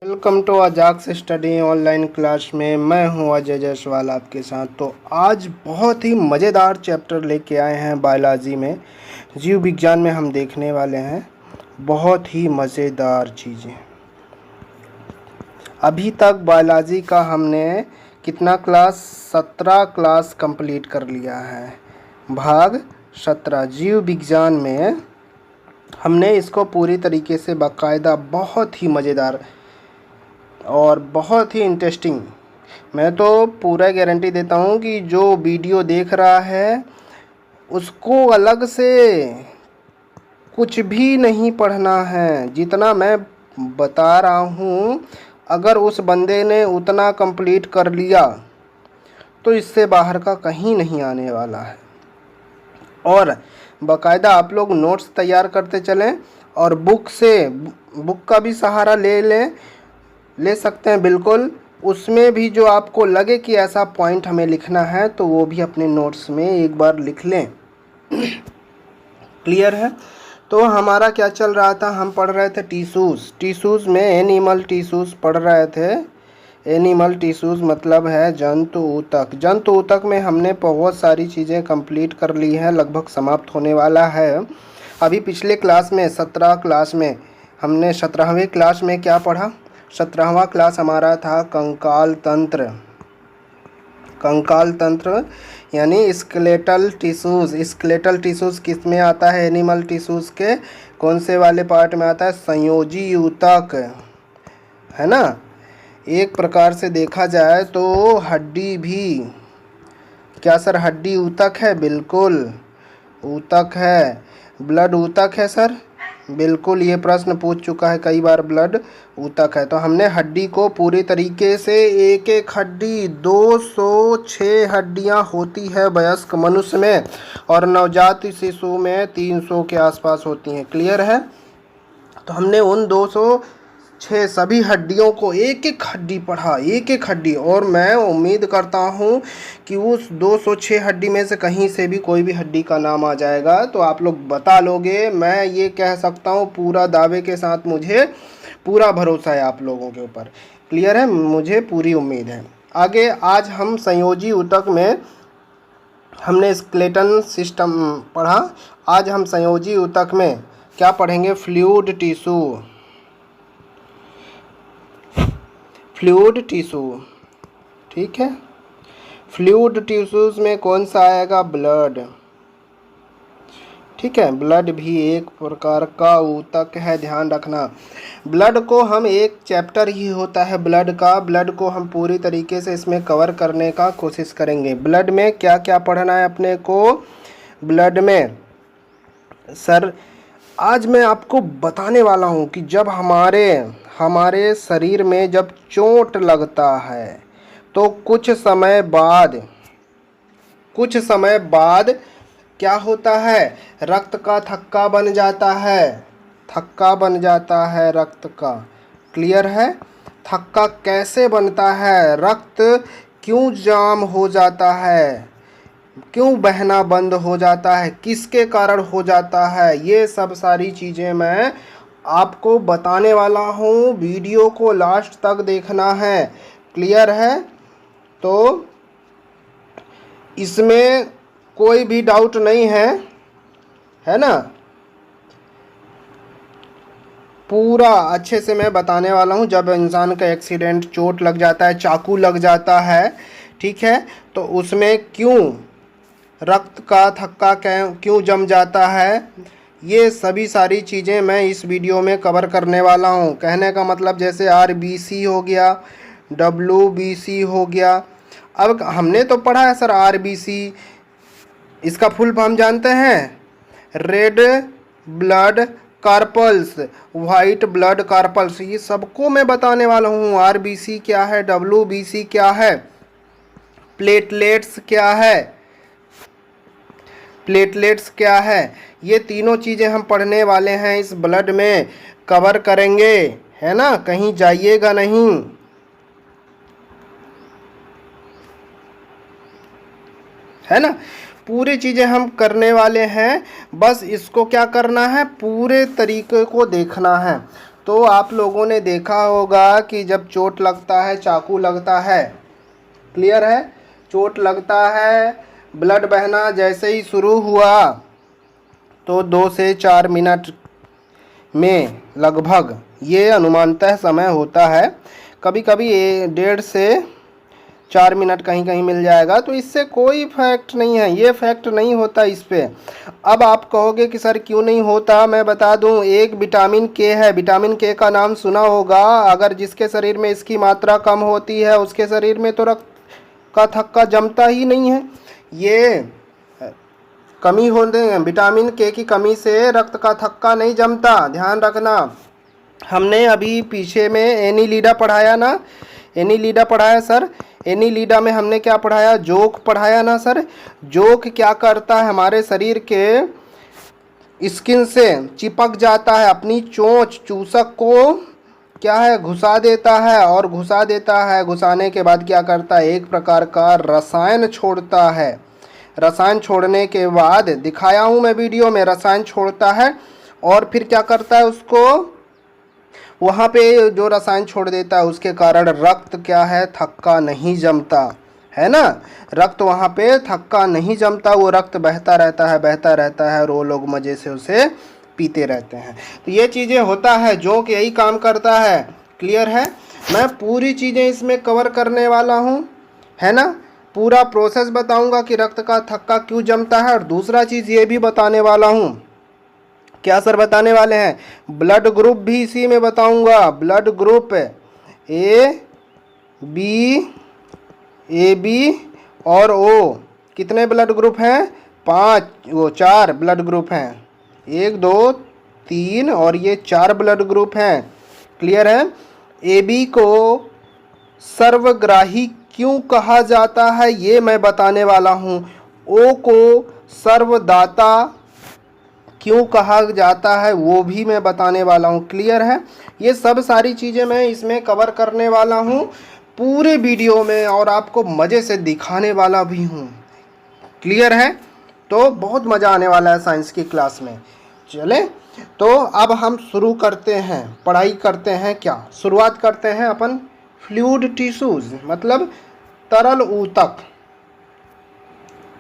Welcome to Ajax study online class में मैं हूं अजय जायसवाल आपके साथ। तो आज बहुत ही मज़ेदार चैप्टर लेके आए हैं बायोलॉजी में, जीव विज्ञान में हम देखने वाले हैं बहुत ही मज़ेदार चीज़ें। अभी तक बायोलॉजी का हमने कितना क्लास 17 क्लास कंप्लीट कर लिया है। भाग 17 जीव विज्ञान में हमने इसको पूरी तरीके से बाकायदा बहुत ही मज़ेदार और बहुत ही इंटरेस्टिंग, मैं तो पूरा गारंटी देता हूँ कि जो वीडियो देख रहा है उसको अलग से कुछ भी नहीं पढ़ना है। जितना मैं बता रहा हूँ अगर उस बंदे ने उतना कंप्लीट कर लिया तो इससे बाहर का कहीं नहीं आने वाला है। और बाकायदा आप लोग नोट्स तैयार करते चलें और बुक का भी सहारा ले सकते हैं बिल्कुल। उसमें भी जो आपको लगे कि ऐसा पॉइंट हमें लिखना है तो वो भी अपने नोट्स में एक बार लिख लें। क्लियर है? तो हमारा क्या चल रहा था, हम पढ़ रहे थे टिश्यूज़ में एनिमल टिश्यूज़ पढ़ रहे थे। एनिमल टिश्यूज़ मतलब है जंतु ऊतक में हमने बहुत सारी चीज़ें कंप्लीट कर ली हैं, लगभग समाप्त होने वाला है। अभी पिछले क्लास में 17 क्लास में हमने 17वीं क्लास में क्या पढ़ा? 17वां क्लास हमारा था कंकाल तंत्र यानी स्केलेटल टिश्यूज़ किस में आता है? एनिमल टिश्यूज़ के कौन से वाले पार्ट में आता है? संयोजी ऊतक, है ना। एक प्रकार से देखा जाए तो हड्डी भी, क्या सर हड्डी ऊतक है? बिल्कुल ऊतक है। ब्लड ऊतक है सर? बिल्कुल, ये प्रश्न पूछ चुका है कई बार, ब्लड ऊतक है। तो हमने हड्डी को पूरी तरीके से एक एक हड्डी 206 हड्डियां होती है वयस्क मनुष्य में और नवजात शिशु में 300 के आसपास होती हैं। क्लियर है? तो हमने उन 206 सभी हड्डियों को एक एक हड्डी पढ़ा, एक एक हड्डी। और मैं उम्मीद करता हूँ कि उस 206 हड्डी में से कहीं से भी कोई भी हड्डी का नाम आ जाएगा तो आप लोग बता लोगे। मैं ये कह सकता हूँ पूरा दावे के साथ, मुझे पूरा भरोसा है आप लोगों के ऊपर। क्लियर है? मुझे पूरी उम्मीद है। आगे आज हम संयोजी ऊतक में हमने स्केलेटन सिस्टम पढ़ा। आज हम संयोजी ऊतक में क्या पढ़ेंगे? फ्लूइड टिश्यू, ठीक है। फ्लूइड टिश्यूज़ में कौन सा आएगा? ब्लड, ठीक है। ब्लड भी एक प्रकार का ऊतक है, ध्यान रखना। ब्लड को हम एक चैप्टर ही होता है ब्लड को हम पूरी तरीके से इसमें कवर करने का कोशिश करेंगे। ब्लड में क्या क्या पढ़ना है अपने को? ब्लड में सर आज मैं आपको बताने वाला हूँ कि जब हमारे शरीर में जब चोट लगता है तो कुछ समय बाद क्या होता है? रक्त का थक्का बन जाता है, रक्त का। क्लियर है? थक्का कैसे बनता है? रक्त क्यों जाम हो जाता है? क्यों बहना बंद हो जाता है? किसके कारण हो जाता है? ये सब सारी चीज़ें मैं आपको बताने वाला हूँ। वीडियो को लास्ट तक देखना है। क्लियर है? तो इसमें कोई भी डाउट नहीं है ना। पूरा अच्छे से मैं बताने वाला हूँ। जब इंसान का एक्सीडेंट, चोट लग जाता है, चाकू लग जाता है, ठीक है, तो उसमें क्यों रक्त का थक्का क्यों जम जाता है, ये सभी सारी चीज़ें मैं इस वीडियो में कवर करने वाला हूँ। कहने का मतलब जैसे RBC हो गया, WBC हो गया। अब हमने तो पढ़ा है सर RBC, इसका फुल फॉर्म जानते हैं? Red blood carpals, white blood carpals. ये सबको मैं बताने वाला हूँ। RBC क्या है, WBC क्या है, प्लेटलेट्स क्या है, ये तीनों चीज़ें हम पढ़ने वाले हैं, इस ब्लड में कवर करेंगे, है ना। कहीं जाइएगा नहीं, है ना। पूरी चीज़ें हम करने वाले हैं, बस इसको क्या करना है? पूरे तरीके को देखना है। तो आप लोगों ने देखा होगा कि जब चोट लगता है, चाकू लगता है, क्लियर है, चोट लगता है, ब्लड बहना जैसे ही शुरू हुआ तो 2 से 4 मिनट में लगभग ये अनुमानतः समय होता है। कभी कभी 1.5 से 4 मिनट कहीं कहीं मिल जाएगा, तो इससे कोई फैक्ट नहीं है, ये फैक्ट नहीं होता इस पे। अब आप कहोगे कि सर क्यों नहीं होता, मैं बता दूं, एक विटामिन के है, विटामिन के का नाम सुना होगा। अगर जिसके शरीर में इसकी मात्रा कम होती है उसके शरीर में तो रक्त का थक्का जमता ही नहीं है। ये कमी होने, विटामिन के की कमी से रक्त का थक्का नहीं जमता, ध्यान रखना। हमने अभी पीछे में एनीलिडा पढ़ाया ना, एनीलिडा पढ़ाया सर, एनीलिडा में हमने क्या पढ़ाया, जोक पढ़ाया ना सर। जोक क्या करता है, हमारे शरीर के स्किन से चिपक जाता है, अपनी चोंच चूसक को क्या है घुसा देता है, और घुसा देता है, घुसाने के बाद क्या करता है, एक प्रकार का रसायन छोड़ता है। रसायन छोड़ने के बाद दिखाया हूँ मैं वीडियो में, रसायन छोड़ता है और फिर क्या करता है, उसको वहाँ पे जो रसायन छोड़ देता है उसके कारण रक्त क्या है, थक्का नहीं जमता है ना, रक्त वहाँ पे थक्का नहीं जमता, वो रक्त बहता रहता है, बहता रहता है, और वो लोग मज़े से उसे पीते रहते हैं। तो ये चीज़ें होता है, जोंक यही काम करता है, क्लियर है। मैं पूरी चीज़ें इसमें कवर करने वाला हूँ, है ना, पूरा प्रोसेस बताऊँगा कि रक्त का थक्का क्यों जमता है, और दूसरा चीज़ ये भी बताने वाला हूँ। क्या सर बताने वाले हैं, ब्लड ग्रुप भी इसी में बताऊंगा। ब्लड ग्रुप ए बी और ओ, कितने ब्लड ग्रुप हैं, 4 ब्लड ग्रुप हैं, 1 2 3 और ये 4 ब्लड ग्रुप हैं, क्लियर है। ए बी को सर्वग्राही क्यों कहा जाता है ये मैं बताने वाला हूँ। ओ को सर्वदाता क्यों कहा जाता है वो भी मैं बताने वाला हूँ, क्लियर है। ये सब सारी चीज़ें मैं इसमें कवर करने वाला हूँ पूरे वीडियो में, और आपको मज़े से दिखाने वाला भी हूँ, क्लियर है। तो बहुत मज़ा आने वाला है साइंस की क्लास में। चले तो अब हम शुरू करते हैं, पढ़ाई करते हैं, क्या शुरुआत करते हैं अपन फ्लूइड टिश्यूज, मतलब तरल ऊतक,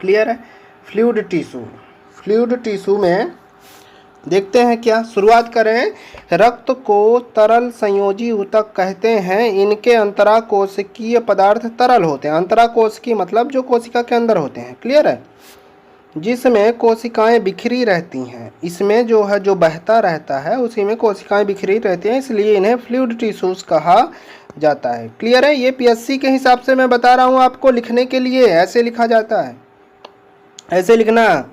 क्लियर है। फ्लूइड टिश्यू में देखते हैं क्या, शुरुआत करें। रक्त को तरल संयोजी ऊतक कहते हैं, इनके अंतराकोशिकीय पदार्थ तरल होते हैं। अंतराकोशिकीय मतलब जो कोशिका के अंदर होते हैं, क्लियर है, जिसमें कोशिकाएं बिखरी रहती हैं, इसमें जो है जो बहता रहता है उसी में कोशिकाएं बिखरी रहती हैं, इसलिए इन्हें फ्लूइड टिश्यूज कहा जाता है, क्लियर है। ये पीएससी के हिसाब से मैं बता रहा हूँ आपको, लिखने के लिए ऐसे लिखा जाता है, ऐसे लिखना।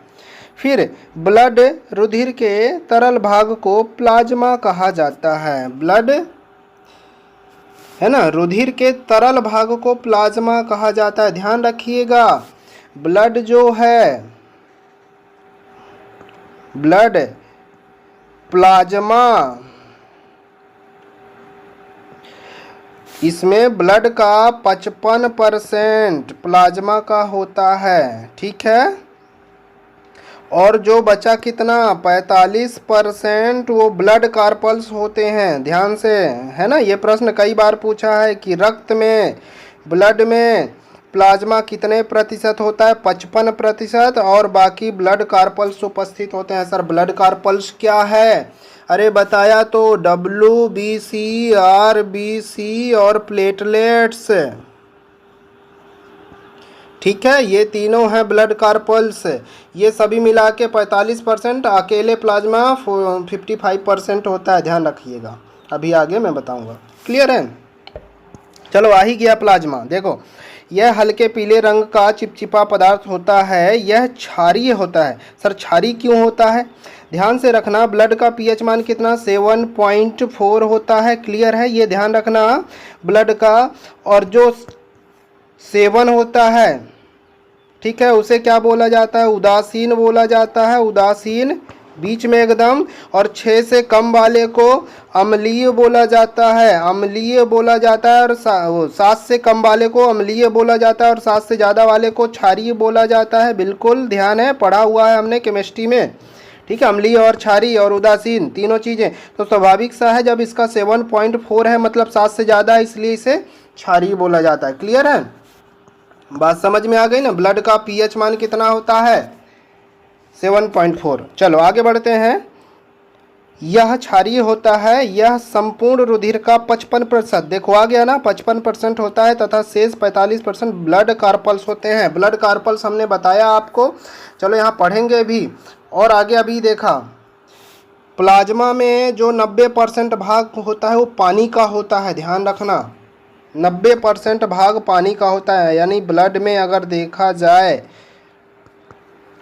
फिर ब्लड, रुधिर के तरल भाग को प्लाज्मा कहा जाता है। ब्लड है ना, रुधिर के तरल भाग को प्लाज्मा कहा जाता है, ध्यान रखिएगा। ब्लड जो है, ब्लड प्लाज्मा, इसमें ब्लड का 55% प्लाज्मा का होता है, ठीक है, और जो बचा कितना 45% वो ब्लड कार्पल्स होते हैं, ध्यान से, है ना। ये प्रश्न कई बार पूछा है कि रक्त में, ब्लड में प्लाज्मा कितने प्रतिशत होता है, 55%, और बाकी ब्लड कार्पल्स उपस्थित होते हैं। सर ब्लड कार्पल्स क्या है, अरे बताया तो, WBC, RBC और प्लेटलेट्स, ठीक है, ये तीनों हैं ब्लड कार्पल्स। ये सभी मिला के 45%, अकेले प्लाज्मा 55% होता है, ध्यान रखिएगा, अभी आगे मैं बताऊंगा, क्लियर है। चलो आ ही गया प्लाज्मा, देखो यह हल्के पीले रंग का चिपचिपा पदार्थ होता है, यह क्षारीय होता है। सर क्षारीय क्यों होता है, ध्यान से रखना। ब्लड का पीएच मान कितना 7.4 होता है, क्लियर है, ये ध्यान रखना ब्लड का। और जो 7 होता है, ठीक है, उसे क्या बोला जाता है, उदासीन बोला जाता है, उदासीन बीच में एकदम। और 6 से कम वाले को अम्लीय बोला जाता है, अम्लीय बोला जाता है। और 7 से कम वाले को अम्लीय बोला जाता है, और 7 से ज़्यादा वाले को क्षारीय बोला जाता है। बिल्कुल ध्यान है, पढ़ा हुआ है हमने केमिस्ट्री में, ठीक है, अम्लीय और क्षारीय और उदासीन तीनों चीज़ें। तो स्वाभाविक सा है, जब इसका 7.4 है मतलब 7 से ज़्यादा है, इसलिए इसे क्षारीय बोला जाता है। क्लियर है, बात समझ में आ गई ना। ब्लड का पीएच मान कितना होता है? 7.4। चलो आगे बढ़ते हैं। यह क्षारीय होता है, यह संपूर्ण रुधिर का 55%, देखो आ गया ना, 55% होता है तथा शेष 45% ब्लड कार्पल्स होते हैं। ब्लड कार्पल्स हमने बताया आपको, चलो यहाँ पढ़ेंगे भी। और आगे अभी देखा, प्लाज्मा में जो 90% भाग होता है वो पानी का होता है, ध्यान रखना 90% भाग पानी का होता है। यानी ब्लड में अगर देखा जाए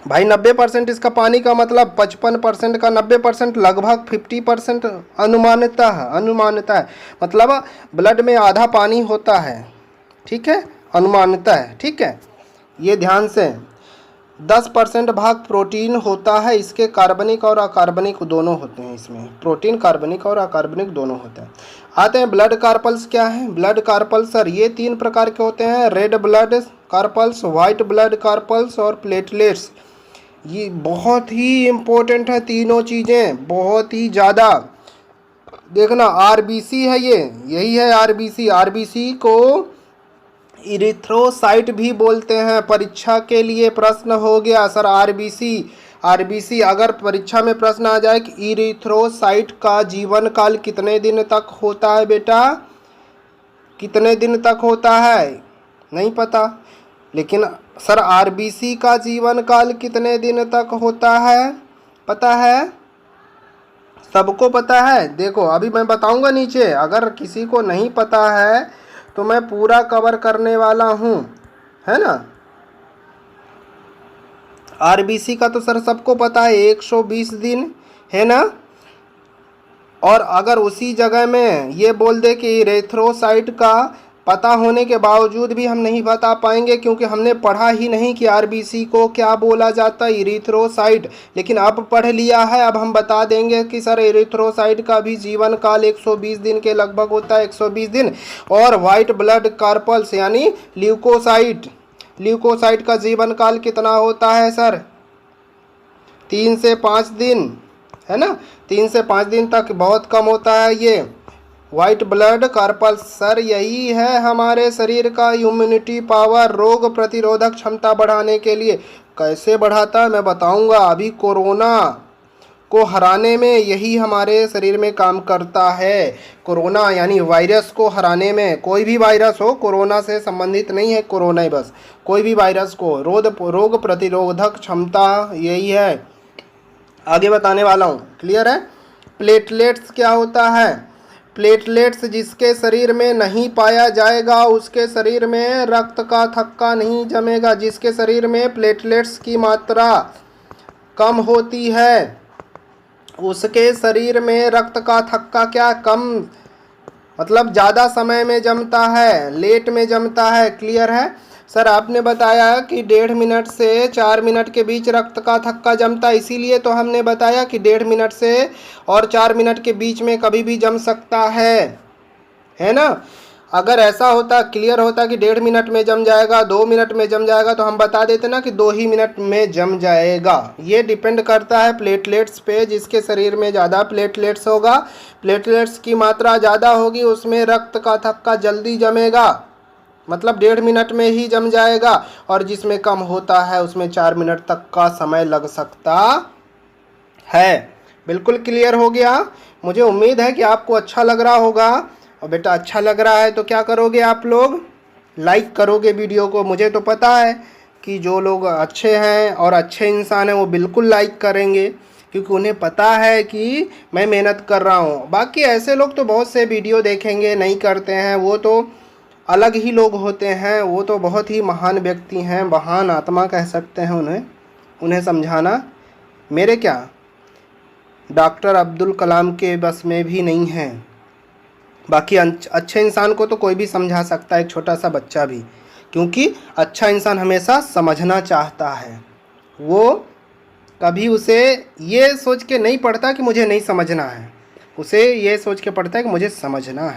भाई 90% इसका पानी का मतलब 55% का 90% लगभग 50% अनुमानता है, मतलब ब्लड में आधा पानी होता है, ठीक है, अनुमानता है, ठीक है, ये ध्यान से। 10% भाग प्रोटीन होता है, इसके कार्बनिक और अकार्बनिक दोनों होते हैं, इसमें प्रोटीन कार्बनिक और अकार्बनिक दोनों होते हैं। आते हैं ब्लड कार्पल्स क्या है। ब्लड कार्पल्स सर ये 3 प्रकार के होते हैं, red blood carpals, white blood carpals और प्लेटलेट्स। ये बहुत ही इम्पोर्टेंट है तीनों चीज़ें, बहुत ही ज़्यादा। देखना आरबीसी है ये, यही है आरबीसी। आरबीसी को इरिथ्रोसाइट भी बोलते हैं। परीक्षा के लिए प्रश्न हो गया सर आरबीसी अगर परीक्षा में प्रश्न आ जाए कि इरिथ्रोसाइट का जीवन काल कितने दिन तक होता है बेटा, कितने दिन तक होता है नहीं पता, लेकिन सर आरबीसी का जीवन काल कितने दिन तक होता है पता है, सबको पता है। देखो अभी मैं बताऊंगा नीचे, अगर किसी को नहीं पता है तो मैं पूरा कवर करने वाला हूँ, है ना। आरबीसी का तो सर सबको पता है 120 दिन, है ना। और अगर उसी जगह में ये बोल दे कि इरिथ्रोसाइट का पता होने के बावजूद भी हम नहीं बता पाएंगे, क्योंकि हमने पढ़ा ही नहीं कि आरबीसी को क्या बोला जाता है, इरिथ्रोसाइट। लेकिन अब पढ़ लिया है, अब हम बता देंगे कि सर इरिथ्रोसाइट का भी जीवन काल 120 दिन के लगभग होता है, 120 दिन। और वाइट ब्लड कार्पल्स यानी ल्यूकोसाइट का जीवन काल कितना होता है सर, 3 से 5 दिन, है ना, 3 से 5 दिन तक, बहुत कम होता है ये वाइट ब्लड कार्पल्स। सर यही है हमारे शरीर का इम्यूनिटी पावर, रोग प्रतिरोधक क्षमता बढ़ाने के लिए। कैसे बढ़ाता है मैं बताऊंगा। अभी कोरोना को हराने में यही हमारे शरीर में काम करता है। कोरोना यानी वायरस को हराने में, कोई भी वायरस हो, कोरोना से संबंधित नहीं है कोरोना ही, बस कोई भी वायरस को रोग प्रतिरोधक क्षमता यही है, आगे बताने वाला हूँ। क्लियर है। प्लेटलेट्स क्या होता है। प्लेटलेट्स जिसके शरीर में नहीं पाया जाएगा उसके शरीर में रक्त का थक्का नहीं जमेगा। जिसके शरीर में प्लेटलेट्स की मात्रा कम होती है उसके शरीर में रक्त का थक्का क्या कम, मतलब ज़्यादा समय में जमता है, लेट में जमता है। क्लियर है। सर आपने बताया कि 1.5 मिनट से 4 मिनट के बीच रक्त का थक्का जमता है, इसीलिए तो हमने बताया कि 1.5 मिनट से और 4 मिनट के बीच में कभी भी जम सकता है ना। अगर ऐसा होता, क्लियर होता कि 1.5 मिनट में जम जाएगा, 2 मिनट में जम जाएगा, तो हम बता देते ना कि 2 ही मिनट में जम जाएगा। ये डिपेंड करता है प्लेटलेट्स पे। जिसके शरीर में ज़्यादा प्लेटलेट्स होगा, प्लेटलेट्स की मात्रा ज़्यादा होगी, उसमें रक्त का थक्का जल्दी जमेगा, मतलब 1.5 मिनट में ही जम जाएगा। और जिसमें कम होता है उसमें 4 मिनट तक का समय लग सकता है। बिल्कुल क्लियर हो गया। मुझे उम्मीद है कि आपको अच्छा लग रहा होगा। और बेटा अच्छा लग रहा है तो क्या करोगे आप लोग, लाइक करोगे वीडियो को। मुझे तो पता है कि जो लोग अच्छे हैं और अच्छे इंसान हैं वो बिल्कुल लाइक करेंगे, क्योंकि उन्हें पता है कि मैं मेहनत कर रहा हूँ। बाकी ऐसे लोग तो बहुत से वीडियो देखेंगे नहीं करते हैं, वो तो अलग ही लोग होते हैं, वो तो बहुत ही महान व्यक्ति हैं, महान आत्मा कह सकते हैं उन्हें समझाना मेरे क्या डॉक्टर अब्दुल कलाम के बस में भी नहीं है। बाकी अच्छे इंसान को तो कोई भी समझा सकता है, एक छोटा सा बच्चा भी, क्योंकि अच्छा इंसान हमेशा समझना चाहता है। वो कभी उसे ये सोच के नहीं पढ़ता कि मुझे नहीं समझना है, उसे ये सोच के पढ़ता है कि मुझे समझना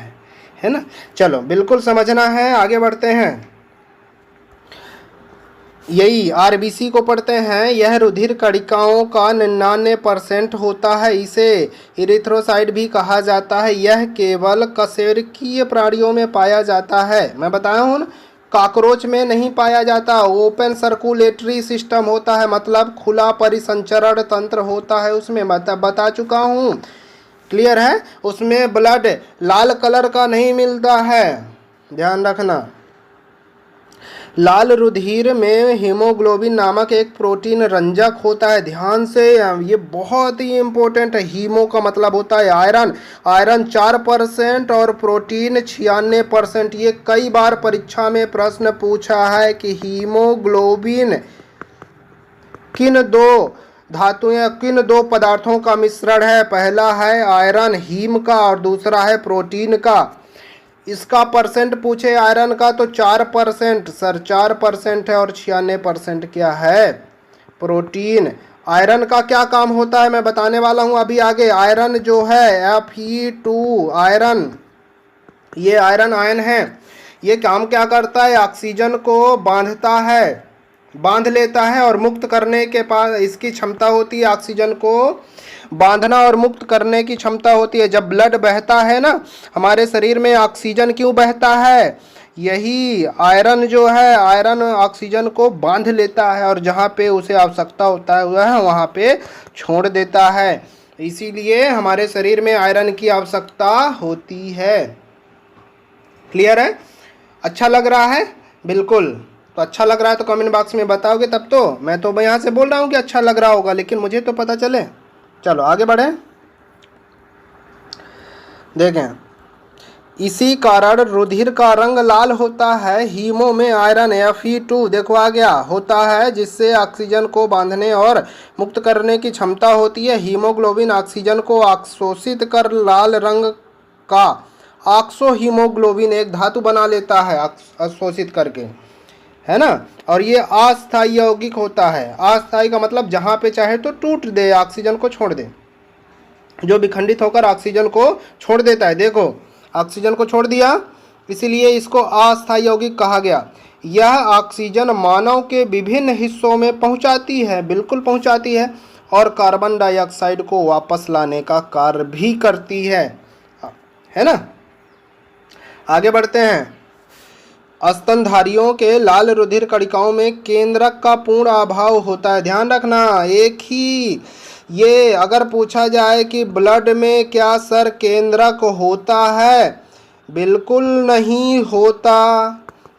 है ना। चलो बिल्कुल समझना है, आगे बढ़ते हैं। यही आरबीसी को पढ़ते हैं। यह रुधिर कणिकाओं का 99% होता है। इसे इरिथ्रोसाइट भी कहा जाता है। यह केवल कशेरुकीय प्राणियों में पाया जाता है। मैं बताया हूँ ना, कॉकरोच में नहीं पाया जाता। ओपन सर्कुलेटरी सिस्टम होता है, मतलब खुला परिसंचरण तंत्र होता है उसमें, बता चुका हूँ। क्लियर है। उसमें ब्लड लाल कलर का नहीं मिलता है, ध्यान रखना। लाल रुधिर में हीमोग्लोबिन नामक एक प्रोटीन रंजक होता है। ध्यान से, ये बहुत ही इंपॉर्टेंट है। हीमो का मतलब होता है आयरन। आयरन 4% और प्रोटीन 96%। ये कई बार परीक्षा में प्रश्न पूछा है कि हीमोग्लोबिन किन दो धातुओं या किन दो पदार्थों का मिश्रण है। पहला है आयरन हीम का और दूसरा है प्रोटीन का। इसका परसेंट पूछे आयरन का तो 4% सर, 4% है और 96% क्या है, प्रोटीन। आयरन का क्या काम होता है मैं बताने वाला हूं अभी आगे। आयरन जो है Fe2 आयरन, ये आयरन आयन है। ये काम क्या करता है, ऑक्सीजन को बांधता है, बांध लेता है और मुक्त करने के पास इसकी क्षमता होती है। ऑक्सीजन को बांधना और मुक्त करने की क्षमता होती है। जब ब्लड बहता है ना हमारे शरीर में, ऑक्सीजन क्यों बहता है, यही आयरन जो है, आयरन ऑक्सीजन को बांध लेता है और जहाँ पे उसे आवश्यकता होता है वह वहाँ पे छोड़ देता है। इसीलिए हमारे शरीर में आयरन की आवश्यकता होती है। क्लियर है। अच्छा लग रहा है, बिल्कुल। तो अच्छा लग रहा है तो कमेंट बॉक्स में बताओगे तब तो। मैं तो यहाँ से बोल रहा हूँ कि अच्छा लग रहा होगा, लेकिन मुझे तो पता चले। चलो आगे बढ़े। देखें, इसी कारण रुधिर का रंग लाल होता है। हीमो में आयरन Fe2 देखो आ गया होता है, जिससे ऑक्सीजन को बांधने और मुक्त करने की क्षमता होती है। हीमोग्लोबिन ऑक्सीजन को अवशोषित कर लाल रंग का ऑक्सो हीमोग्लोबिन एक धातु बना लेता है अवशोषित करके, है ना। और ये अस्थायी यौगिक होता है। अस्थायी का मतलब जहाँ पे चाहे तो टूट दे, ऑक्सीजन को छोड़ दे, जो विखंडित होकर ऑक्सीजन को छोड़ देता है। देखो ऑक्सीजन को छोड़ दिया, इसीलिए इसको अस्थायी यौगिक कहा गया। यह ऑक्सीजन मानव के विभिन्न हिस्सों में पहुंचाती है, बिल्कुल पहुंचाती है, और कार्बन डाइऑक्साइड को वापस लाने का कार्य भी करती है ना। आगे बढ़ते हैं। स्तनधारियों के लाल रुधिर कणिकाओं में केंद्रक का पूर्ण अभाव होता है। ध्यान रखना, एक ही ये अगर पूछा जाए कि ब्लड में क्या सर केंद्रक होता है, बिल्कुल नहीं होता।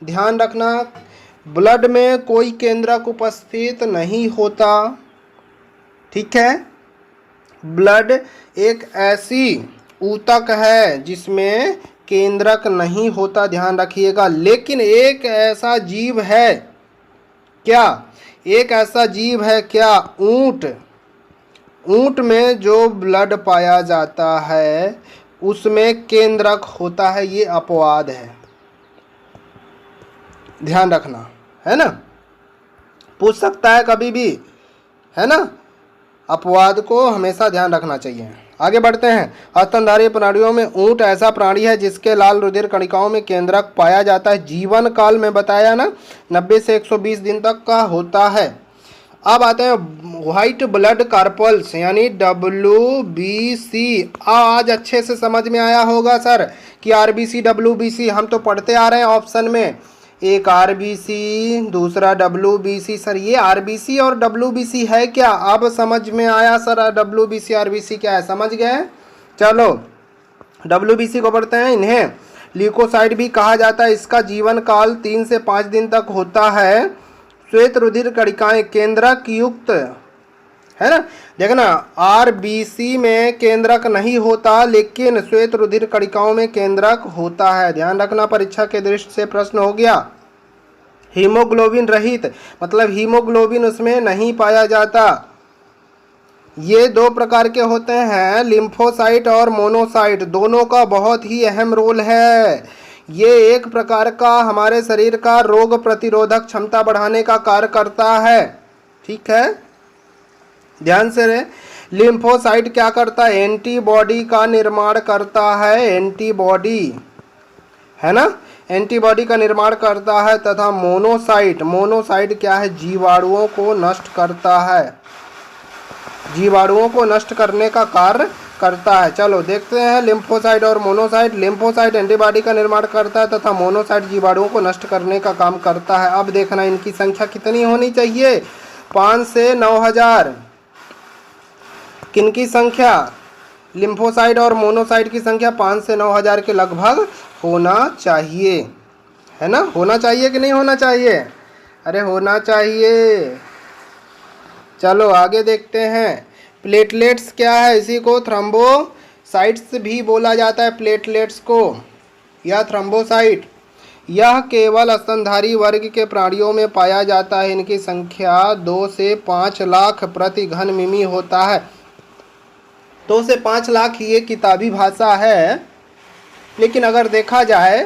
ध्यान रखना, ब्लड में कोई केंद्रक उपस्थित नहीं होता। ठीक है। ब्लड एक ऐसी ऊतक है जिसमें केंद्रक नहीं होता, ध्यान रखिएगा। लेकिन एक ऐसा जीव है क्या, एक ऐसा जीव है क्या, ऊंट। ऊंट में जो ब्लड पाया जाता है उसमें केंद्रक होता है। ये अपवाद है, ध्यान रखना, है ना। पूछ सकता है कभी भी, है ना। अपवाद को हमेशा ध्यान रखना चाहिए। आगे बढ़ते हैं। स्तनधारी प्राणियों में ऊंट ऐसा प्राणी है जिसके लाल रुधिर कणिकाओं में केंद्रक पाया जाता है। जीवन काल में बताया ना 90 से 120 दिन तक का होता है। अब आते हैं व्हाइट ब्लड कार्पल्स यानी WBC। आज अच्छे से समझ में आया होगा सर कि RBC WBC हम तो पढ़ते आ रहे हैं ऑप्शन में, एक RBC दूसरा WBC। सर ये RBC और WBC है क्या, अब समझ में आया सर WBC RBC क्या है, समझ गए। चलो WBC को पढ़ते हैं। इन्हें ल्यूकोसाइट भी कहा जाता है। इसका जीवन काल 3 से 5 दिन तक होता है। श्वेत रुधिर कणिकाएं केंद्रक युक्त, है ना। देखना RBC में केंद्रक नहीं होता, लेकिन श्वेत रुधिर कणिकाओं में केंद्रक होता है। ध्यान रखना, परीक्षा के दृष्टि से प्रश्न हो गया। हीमोग्लोबिन रहित मतलब हीमोग्लोबिन उसमें नहीं पाया जाता। ये दो प्रकार के होते हैं, लिम्फोसाइट और मोनोसाइट। दोनों का बहुत ही अहम रोल है। ये एक प्रकार का हमारे शरीर का रोग प्रतिरोधक क्षमता बढ़ाने का कार्य करता है। ठीक है, ध्यान से रहे। लिम्फोसाइट क्या करता है, एंटीबॉडी का निर्माण करता है। एंटीबॉडी, है ना, एंटीबॉडी का निर्माण करता है तथा मोनोसाइट, मोनोसाइट क्या है, जीवाणुओं को नष्ट करता है, जीवाणुओं को नष्ट करने का कार्य करता है। चलो देखते हैं लिम्फोसाइट और मोनोसाइट। लिम्फोसाइट एंटीबॉडी का निर्माण करता है तथा मोनोसाइट जीवाणुओं को नष्ट करने का काम करता है। अब देखना इनकी संख्या कितनी होनी चाहिए, 5 से 9000। किनकी संख्या, लिम्फोसाइट और मोनोसाइट की संख्या 5 से 9000 के लगभग होना चाहिए, है ना। होना चाहिए कि नहीं होना चाहिए, अरे होना चाहिए। चलो आगे देखते हैं। प्लेटलेट्स क्या है, इसी को थ्रोम्बोसाइट्स भी बोला जाता है, प्लेटलेट्स को या थ्रोम्बोसाइट। यह केवल स्तनधारी वर्ग के प्राणियों में पाया जाता है। इनकी संख्या 2 से 5 लाख प्रति घन मिमी होता है। 2 से 5 लाख ये किताबी भाषा है, लेकिन अगर देखा जाए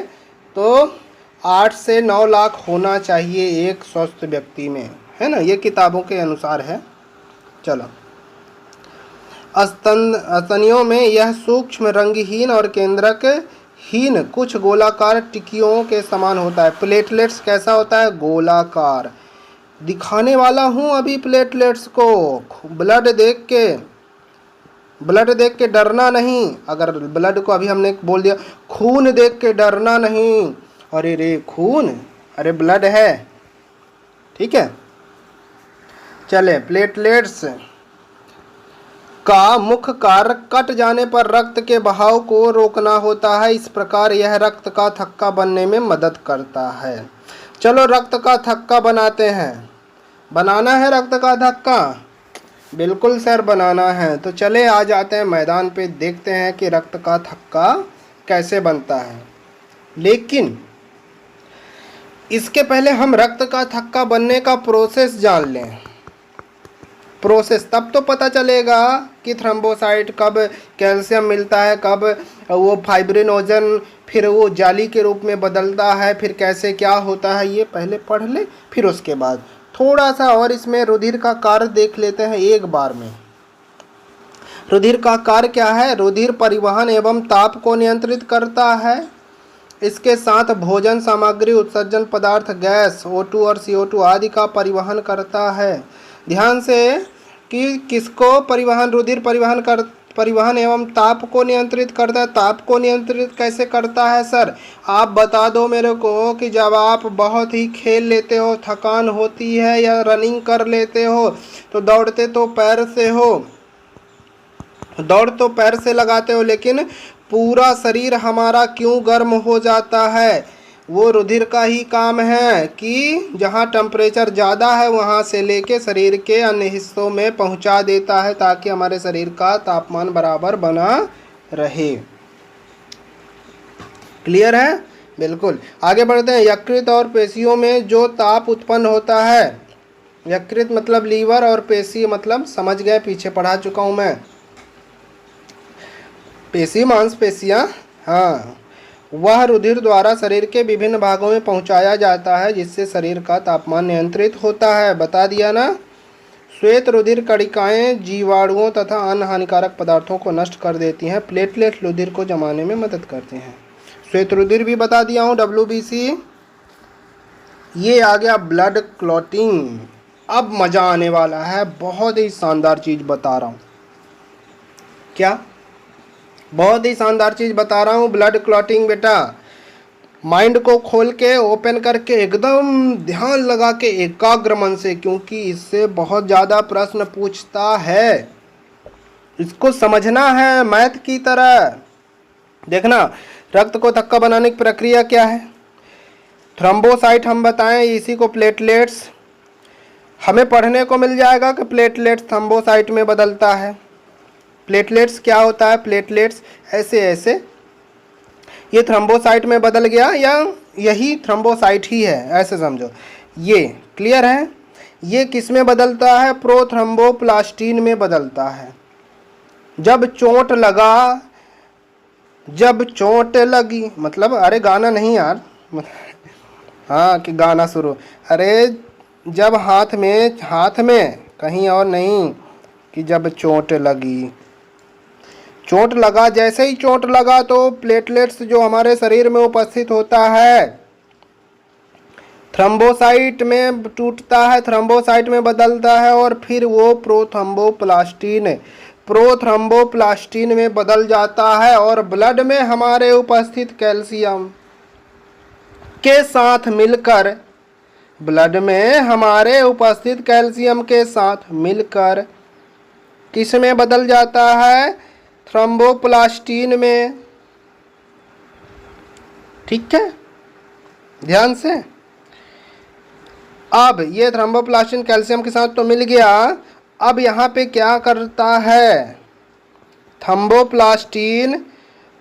तो 8 से 9 लाख होना चाहिए एक स्वस्थ व्यक्ति में, है ना, ये किताबों के अनुसार है। चलो, स्तनियों में यह सूक्ष्म रंगहीन और केंद्रक हीन कुछ गोलाकार टिक्कियों के समान होता है। प्लेटलेट्स कैसा होता है, गोलाकार। दिखाने वाला हूँ अभी प्लेटलेट्स को। ब्लड देख के डरना नहीं। अगर ब्लड को अभी हमने बोल दिया, खून देख के डरना नहीं, अरे रे खून, अरे ब्लड है, ठीक है। चले, प्लेटलेट्स का मुख्य कार्य कट जाने पर रक्त के बहाव को रोकना होता है। इस प्रकार यह रक्त का थक्का बनने में मदद करता है। चलो रक्त का थक्का बनाते हैं। बनाना है रक्त का थक्का, बिल्कुल सर बनाना है। तो चले आ जाते हैं मैदान पे, देखते हैं कि रक्त का थक्का कैसे बनता है। लेकिन इसके पहले हम रक्त का थक्का बनने का प्रोसेस जान लें। प्रोसेस तब तो पता चलेगा कि थ्रोम्बोसाइट कब कैल्शियम मिलता है, कब वो फाइब्रिनोजन फिर वो जाली के रूप में बदलता है, फिर कैसे क्या होता है, ये पहले पढ़ ले। फिर उसके बाद थोड़ा सा और इसमें रुधिर का कार्य देख लेते हैं एक बार में। रुधिर का कार्य क्या है, रुधिर परिवहन एवं ताप को नियंत्रित करता है। इसके साथ भोजन सामग्री, उत्सर्जन पदार्थ, गैस O2 और CO2 आदि का परिवहन करता है। ध्यान से कि किसको परिवहन, रुधिर परिवहन एवं ताप को नियंत्रित करता है। ताप को नियंत्रित कैसे करता है सर, आप बता दो मेरे को कि जब आप बहुत ही खेल लेते हो, थकान होती है या रनिंग कर लेते हो, तो दौड़ते तो पैर से हो, दौड़ तो पैर से लगाते हो, लेकिन पूरा शरीर हमारा क्यों गर्म हो जाता है, वो रुधिर का ही काम है कि जहाँ टेम्परेचर ज़्यादा है वहाँ से लेके शरीर के अन्य हिस्सों में पहुँचा देता है, ताकि हमारे शरीर का तापमान बराबर बना रहे। क्लियर है, बिल्कुल। आगे बढ़ते हैं। यकृत और पेशियों में जो ताप उत्पन्न होता है, यकृत मतलब लीवर और पेशी मतलब समझ गए, पीछे पढ़ा चुका हूँ मैं। पेशी मांसपेशियाँ, हाँ, वह रुधिर द्वारा शरीर के विभिन्न भागों में पहुंचाया जाता है, जिससे शरीर का तापमान नियंत्रित होता है। बता दिया ना। श्वेत रुधिर कणिकाएं जीवाणुओं तथा अन्य हानिकारक पदार्थों को नष्ट कर देती हैं। प्लेटलेट रुधिर को जमाने में मदद करते हैं। श्वेत रुधिर भी बता दिया हूँ, WBC। ये आ गया ब्लड क्लॉटिंग। अब मज़ा आने वाला है, बहुत ही शानदार चीज़ बता रहा हूँ। क्या, बहुत ही शानदार चीज़ बता रहा हूँ। ब्लड क्लॉटिंग बेटा, माइंड को खोल के ओपन करके एकदम ध्यान लगा के एकाग्र मन से, क्योंकि इससे बहुत ज़्यादा प्रश्न पूछता है, इसको समझना है मैथ की तरह। देखना, रक्त को थक्का बनाने की प्रक्रिया क्या है। थ्रोम्बोसाइट हम बताएं, इसी को प्लेटलेट्स, हमें पढ़ने को मिल जाएगा कि प्लेटलेट्स थ्रोम्बोसाइट में बदलता है। प्लेटलेट्स क्या होता है, प्लेटलेट्स ऐसे ये थ्रोम्बोसाइट में बदल गया, या यही थ्रोम्बोसाइट ही है, ऐसे समझो। ये क्लियर है। ये किस में बदलता है, प्रोथ्रोम्बोप्लास्टिन में बदलता है। जब चोट लगी, मतलब अरे गाना नहीं यार, हाँ कि गाना शुरू, अरे जब हाथ में कहीं और नहीं, कि जब चोट लगी, चोट लगा, जैसे ही चोट लगा तो प्लेटलेट्स जो हमारे शरीर में उपस्थित होता है थ्रम्बोसाइट में टूटता है, थ्रम्बोसाइट में बदलता है और फिर वो प्रोथ्रम्बोप्लास्टिन में बदल जाता है और ब्लड में हमारे उपस्थित कैल्शियम के साथ मिलकर, ब्लड में हमारे उपस्थित कैल्शियम के साथ मिलकर किस में बदल जाता है? थ्रम्बोप्लास्टिन में। ठीक है, ध्यान से। अब ये थ्रम्बोप्लास्टिन कैल्शियम के साथ तो मिल गया, अब यहाँ पे क्या करता है? थ्रम्बोप्लास्टिन,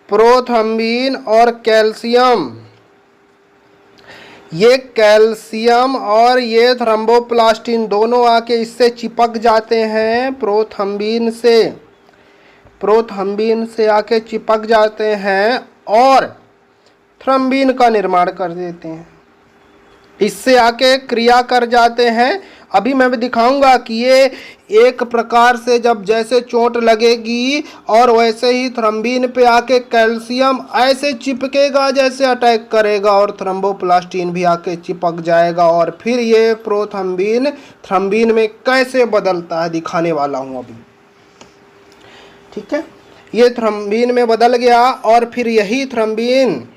प्रोथ्रम्बिन और कैल्शियम, ये कैल्शियम और ये थ्रम्बोप्लास्टिन दोनों आके इससे चिपक जाते हैं, प्रोथ्रम्बिन से आके चिपक जाते हैं और थ्रम्बिन का निर्माण कर देते हैं, इससे आके क्रिया कर जाते हैं। अभी मैं भी दिखाऊंगा कि ये एक प्रकार से जब जैसे चोट लगेगी और वैसे ही थ्रम्बिन पे आके कैल्शियम ऐसे चिपकेगा जैसे अटैक करेगा और थ्रम्बोप्लास्टिन भी आके चिपक जाएगा और फिर ये प्रोथ्रम्बिन थ्रम्बिन में कैसे बदलता है दिखाने वाला हूँ अभी। ठीक है, ये थ्रम्बिन में बदल गया और फिर यही थ्रम्बिन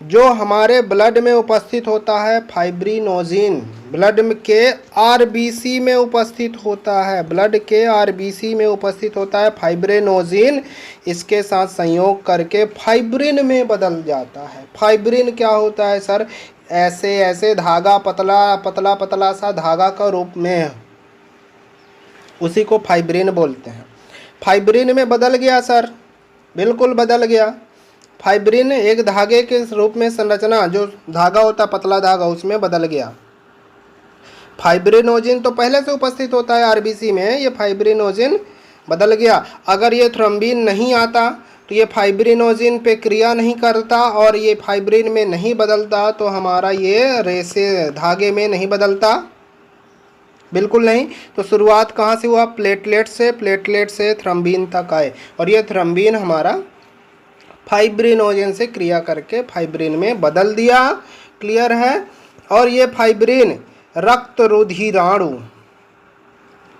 जो हमारे ब्लड में उपस्थित होता है फाइब्रिनोजिन, ब्लड के आरबीसी में उपस्थित होता है, ब्लड के आरबीसी में उपस्थित होता है फाइब्रिनोजिन, इसके साथ संयोग करके फाइब्रिन में बदल जाता है। फाइब्रिन क्या होता है सर? ऐसे ऐसे धागा, पतला पतला पतला सा धागा का रूप में, उसी को फाइब्रिन बोलते हैं। फाइब्रिन में बदल गया सर, बिल्कुल बदल गया। फाइब्रिन एक धागे के रूप में संरचना, जो धागा होता है पतला धागा, उसमें बदल गया। फाइब्रिनोजिन तो पहले से उपस्थित होता है आरबीसी में, ये फाइब्रिनोजिन बदल गया। अगर ये थ्रम्बिन नहीं आता तो ये फाइब्रिनोजिन पे क्रिया नहीं करता और ये फाइब्रिन में नहीं बदलता तो हमारा ये रेसे धागे में नहीं बदलता, बिल्कुल नहीं। तो शुरुआत कहाँ से हुआ? प्लेटलेट से, प्लेटलेट से थ्रम्बिन तक आए और ये थ्रम्बिन हमारा फाइब्रिनोजन से क्रिया करके फाइब्रिन में बदल दिया। क्लियर है? और ये फाइब्रिन रक्त रुधिराणु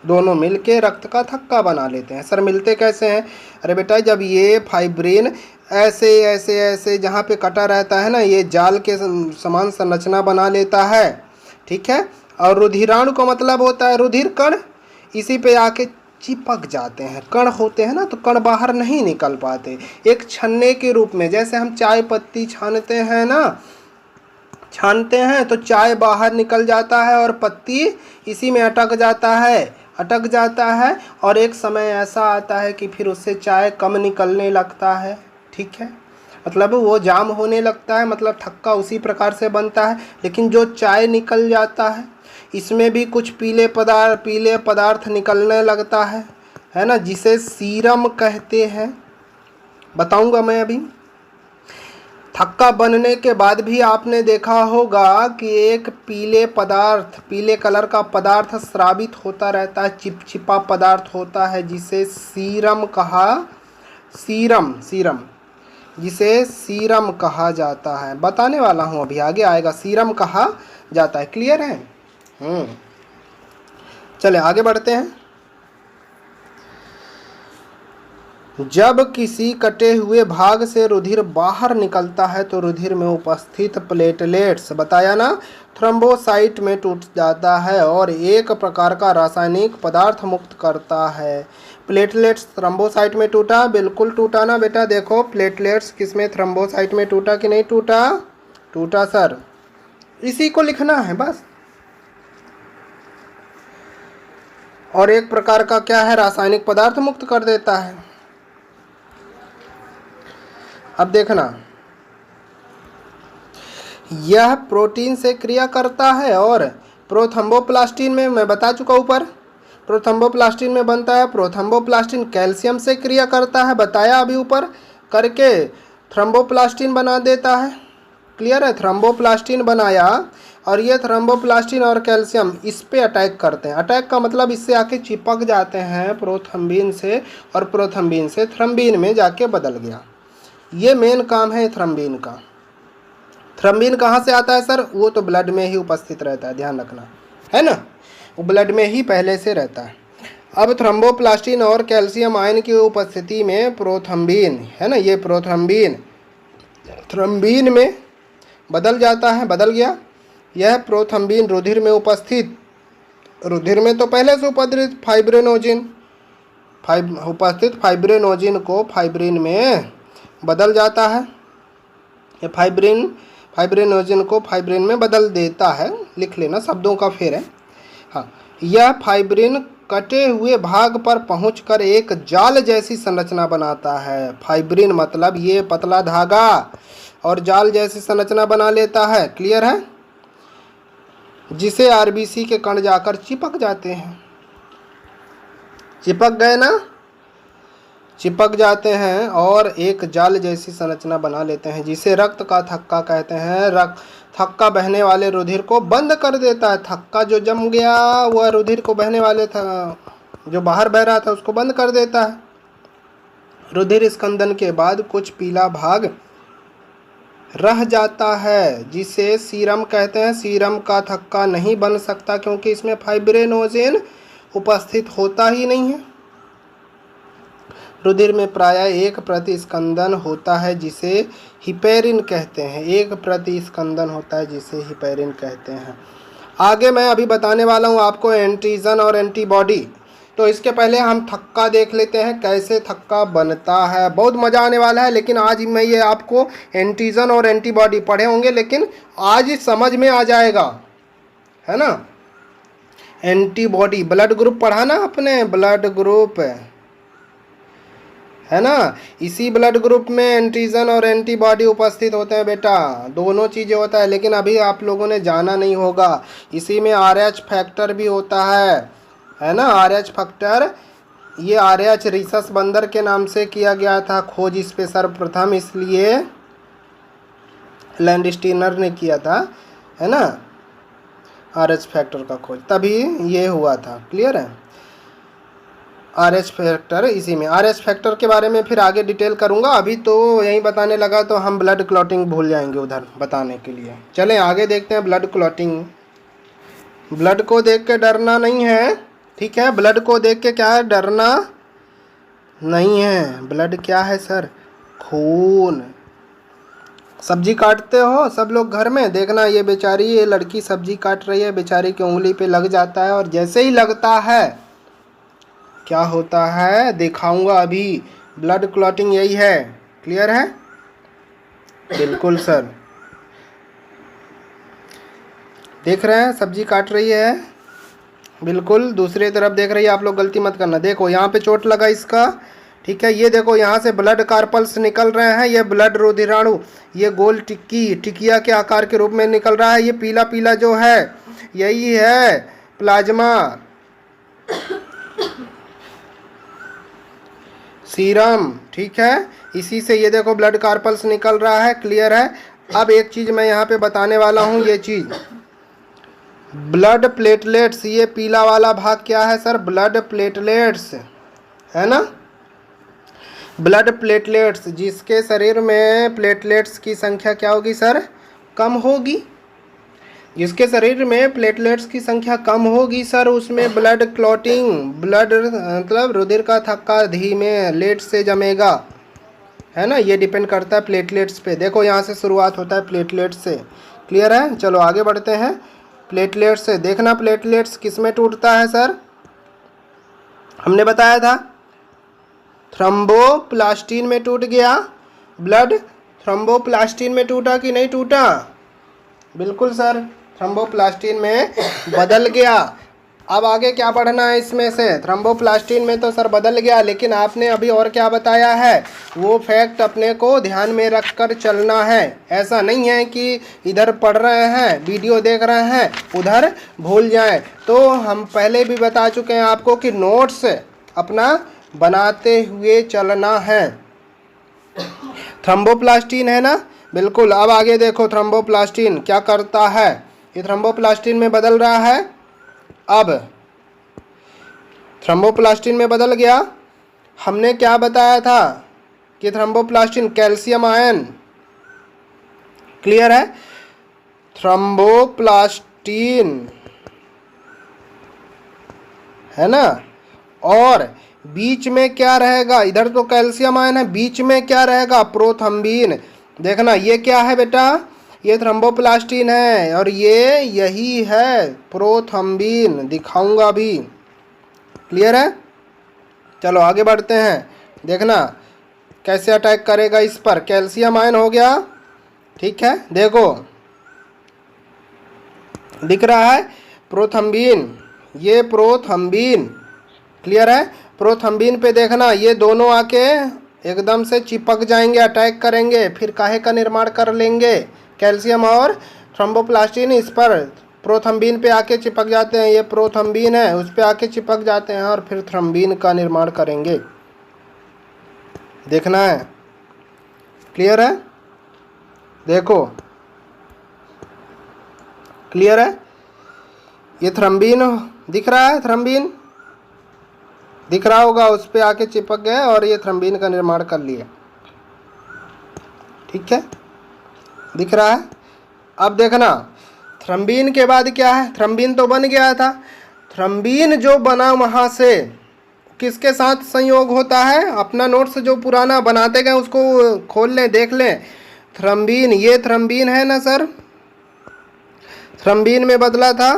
दोनों मिलके रक्त का थक्का बना लेते हैं। सर मिलते कैसे हैं? अरे बेटा, जब ये फाइब्रिन ऐसे ऐसे ऐसे जहाँ पे कटा रहता है ना, ये जाल के समान संरचना बना लेता है। ठीक है, और रुधिराणु का मतलब होता है रुधिर कण, इसी पे आके चिपक जाते हैं। कण होते हैं ना, तो कण बाहर नहीं निकल पाते। एक छन्ने के रूप में, जैसे हम चाय पत्ती छानते हैं ना, छानते हैं तो चाय बाहर निकल जाता है और पत्ती इसी में अटक जाता है और एक समय ऐसा आता है कि फिर उससे चाय कम निकलने लगता है। ठीक है, मतलब वो जाम होने लगता है, मतलब थक्का उसी प्रकार से बनता है। लेकिन जो चाय निकल जाता है, इसमें भी कुछ पीले पदार्थ निकलने लगता है ना, जिसे सीरम कहते हैं। बताऊंगा मैं अभी। थक्का बनने के बाद भी आपने देखा होगा कि एक पीले कलर का पदार्थ स्रावित होता रहता है, चिपचिपा पदार्थ होता है, जिसे सीरम कहा जाता है। बताने वाला हूँ, अभी आगे आएगा। सीरम कहा जाता है। क्लियर है? चले आगे बढ़ते हैं। जब किसी कटे हुए भाग से रुधिर बाहर निकलता है तो रुधिर में उपस्थित प्लेटलेट्स, बताया ना, थ्रम्बोसाइट में टूट जाता है और एक प्रकार का रासायनिक पदार्थ मुक्त करता है। प्लेटलेट्स थ्रम्बोसाइट में टूटा, बिल्कुल टूटा ना बेटा। देखो प्लेटलेट्स किसमें, थ्रम्बोसाइट में टूटा कि नहीं टूटा? टूटा सर, इसी को लिखना है बस। और एक प्रकार का क्या है, रासायनिक पदार्थ मुक्त कर देता है। अब देखना, यह प्रोटीन से क्रिया करता है और प्रोथ्रम्बोप्लास्टिन में, मैं बता चुका ऊपर, प्रोथ्रम्बोप्लास्टिन में बनता है। प्रोथ्रम्बोप्लास्टिन कैल्शियम से क्रिया करता है, बताया अभी ऊपर, करके थ्रम्बोप्लास्टिन बना देता है। क्लियर है? थ्रम्बोप्लास्टिन बनाया और ये थ्रोम्बोप्लास्टिन और कैल्शियम इस पे अटैक करते हैं। अटैक का मतलब इससे आके चिपक जाते हैं प्रोथ्रम्बिन से, और प्रोथ्रम्बिन से थ्रम्बिन में जाके बदल गया। ये मेन काम है थ्रम्बिन का। थ्रम्बिन कहाँ से आता है सर? वो तो ब्लड में ही उपस्थित रहता है, ध्यान रखना, है ना, वो ब्लड में ही पहले से रहता है। अब थ्रोम्बोप्लास्टिन और कैल्शियम आयन की उपस्थिति में प्रोथ्रम्बिन, है ना, ये प्रोथ्रम्बिन थ्रम्बिन में बदल जाता है, बदल गया। यह प्रोथ्रम्बिन रुधिर में उपस्थित, रुधिर में तो पहले से उपस्थित फाइब्रिनोजिन, उपस्थित फाइब्रिनोजिन को फाइब्रिन में बदल जाता है। ये फाइब्रिनोजिन को फाइब्रिन में बदल देता है, लिख लेना, शब्दों का फेर है। हाँ, यह फाइब्रिन कटे हुए भाग पर पहुंचकर एक जाल जैसी संरचना बनाता है। फाइब्रिन मतलब ये पतला धागा, और जाल जैसी संरचना बना लेता है, क्लियर है, जिसे आरबीसी के कण जाकर चिपक जाते हैं। चिपक गए ना, चिपक जाते हैं और एक जाल जैसी संरचना बना लेते हैं, जिसे रक्त का थक्का कहते हैं। थक्का बहने वाले रुधिर को बंद कर देता है। थक्का जो जम गया वह रुधिर को बहने वाले था, जो बाहर बह रहा था, उसको बंद कर देता है। रुधिर स्कंदन के बाद कुछ पीला भाग रह जाता है, जिसे सीरम कहते हैं। सीरम का थक्का नहीं बन सकता क्योंकि इसमें फाइब्रिनोजेन उपस्थित होता ही नहीं है। रुधिर में प्रायः एक प्रतिस्कंदन होता है जिसे हिपेरिन कहते हैं। एक प्रतिस्कंदन होता है जिसे हिपेरिन कहते हैं। आगे मैं अभी बताने वाला हूँ आपको एंटीजन और एंटीबॉडी। तो इसके पहले हम थक्का देख लेते हैं, कैसे थक्का बनता है। बहुत मज़ा आने वाला है, लेकिन आज मैं ये आपको एंटीजन और एंटीबॉडी पढ़े होंगे, लेकिन आज समझ में आ जाएगा, है ना। एंटीबॉडी, ब्लड ग्रुप पढ़ा ना अपने, ब्लड ग्रुप, है ना, इसी ब्लड ग्रुप में एंटीजन और एंटीबॉडी उपस्थित होते हैं बेटा, दोनों चीज़ें होता है, लेकिन अभी आप लोगों ने जाना नहीं होगा। इसी में RH फैक्टर भी होता है ना, RH फैक्टर। ये RH रिसस बंदर के नाम से किया गया था खोज इस पे सर्वप्रथम, इसलिए लैंडस्टीनर ने किया था, है ना, RH फैक्टर का खोज, तभी ये हुआ था, क्लियर है। RH फैक्टर, इसी में RH फैक्टर के बारे में फिर आगे डिटेल करूंगा, अभी तो यही बताने लगा तो हम ब्लड क्लॉटिंग भूल जाएंगे उधर बताने के लिए। चलें आगे देखते हैं ब्लड क्लॉटिंग। ब्लड को देख के डरना नहीं है, ठीक है, ब्लड को देख के क्या है, डरना नहीं है। ब्लड क्या है सर? खून। सब्जी काटते हो सब लोग घर में, देखना ये बेचारी, ये लड़की सब्जी काट रही है, बेचारी की उंगली पे लग जाता है, और जैसे ही लगता है क्या होता है दिखाऊंगा अभी। ब्लड क्लॉटिंग यही है, क्लियर है? बिल्कुल सर, देख रहे हैं सब्जी काट रही है, बिल्कुल दूसरी तरफ देख रही है। आप लोग गलती मत करना। देखो यहाँ पे चोट लगा इसका, ठीक है, ये देखो यहाँ से ब्लड कार्पल्स निकल रहे हैं, ये ब्लड रुधिराणु, ये गोल टिकिया के आकार के रूप में निकल रहा है। ये पीला पीला जो है यही है प्लाज्मा, सीरम, ठीक है, इसी से ये देखो ब्लड कार्पल्स निकल रहा है, क्लियर है। अब एक चीज़ मैं यहाँ पे बताने वाला हूँ, ये चीज़ ब्लड प्लेटलेट्स, ये पीला वाला भाग क्या है सर? ब्लड प्लेटलेट्स, है ना, ब्लड प्लेटलेट्स, जिसके शरीर में प्लेटलेट्स की संख्या क्या होगी सर? कम होगी। जिसके शरीर में प्लेटलेट्स की संख्या कम होगी सर, उसमें ब्लड क्लॉटिंग, ब्लड मतलब रुधिर का थक्का धीमे लेट से जमेगा, है ना, ये डिपेंड करता है प्लेटलेट्स पे। देखो यहाँ से शुरुआत होता है प्लेटलेट्स से, क्लियर है। चलो आगे बढ़ते हैं। प्लेटलेट्स से देखना, प्लेटलेट्स किस में टूटता है सर? हमने बताया था थ्रोम्बोप्लास्टिन में टूट गया। ब्लड थ्रोम्बोप्लास्टिन में टूटा कि नहीं टूटा? बिल्कुल सर, थ्रोम्बोप्लास्टिन में बदल गया। अब आगे क्या पढ़ना है इसमें से? थ्रोम्बोप्लास्टिन में तो सर बदल गया, लेकिन आपने अभी और क्या बताया है, वो फैक्ट अपने को ध्यान में रख कर चलना है। ऐसा नहीं है कि इधर पढ़ रहे हैं, वीडियो देख रहे हैं, उधर भूल जाएं। तो हम पहले भी बता चुके हैं आपको कि नोट्स अपना बनाते हुए चलना है। थ्रोम्बोप्लास्टिन है ना, बिल्कुल। अब आगे देखो थ्रोम्बोप्लास्टिन क्या करता है, ये थ्रोम्बोप्लास्टिन में बदल रहा है। अब थ्रोम्बोप्लास्टिन में बदल गया। हमने क्या बताया था कि थ्रोम्बोप्लास्टिन कैल्शियम आयन, क्लियर है, थ्रोम्बोप्लास्टिन है ना, और बीच में क्या रहेगा, इधर तो कैल्शियम आयन है, बीच में क्या रहेगा, प्रोथम्बीन। देखना ये क्या है बेटा, ये थ्रोम्बोप्लास्टिन है और ये यही है प्रोथम्बीन, दिखाऊंगा अभी, क्लियर है। चलो आगे बढ़ते हैं, देखना कैसे अटैक करेगा इस पर। कैल्शियम आयन हो गया, ठीक है, देखो दिख रहा है प्रोथम्बीन, ये प्रोथम्बीन, क्लियर है। प्रोथम्बीन पे देखना ये दोनों आके एकदम से चिपक जाएंगे, अटैक करेंगे, फिर काहे का निर्माण कर लेंगे, कैल्शियम और थ्रोम्बोप्लास्टिन इस पर प्रोथम्बीन पे आके चिपक जाते हैं, ये प्रोथम्बीन है उस पे आके चिपक जाते हैं और फिर थ्रोम्बीन का निर्माण करेंगे, देखना है, क्लियर है। देखो क्लियर है, ये थ्रोम्बीन दिख रहा है, थ्रोम्बीन दिख रहा होगा, उस पे आके चिपक गए और ये थ्रोम्बीन का निर्माण कर लिए, ठीक है, दिख रहा है। अब देखना थ्रोम्बीन के बाद क्या है, थ्रोम्बीन तो बन गया था, थ्रोम्बीन जो बना वहाँ से किसके साथ संयोग होता है, अपना नोट्स जो पुराना बनाते गए उसको खोल लें, देख लें। थ्रोम्बीन, ये थ्रोम्बीन है ना सर, थ्रोम्बीन में बदला था,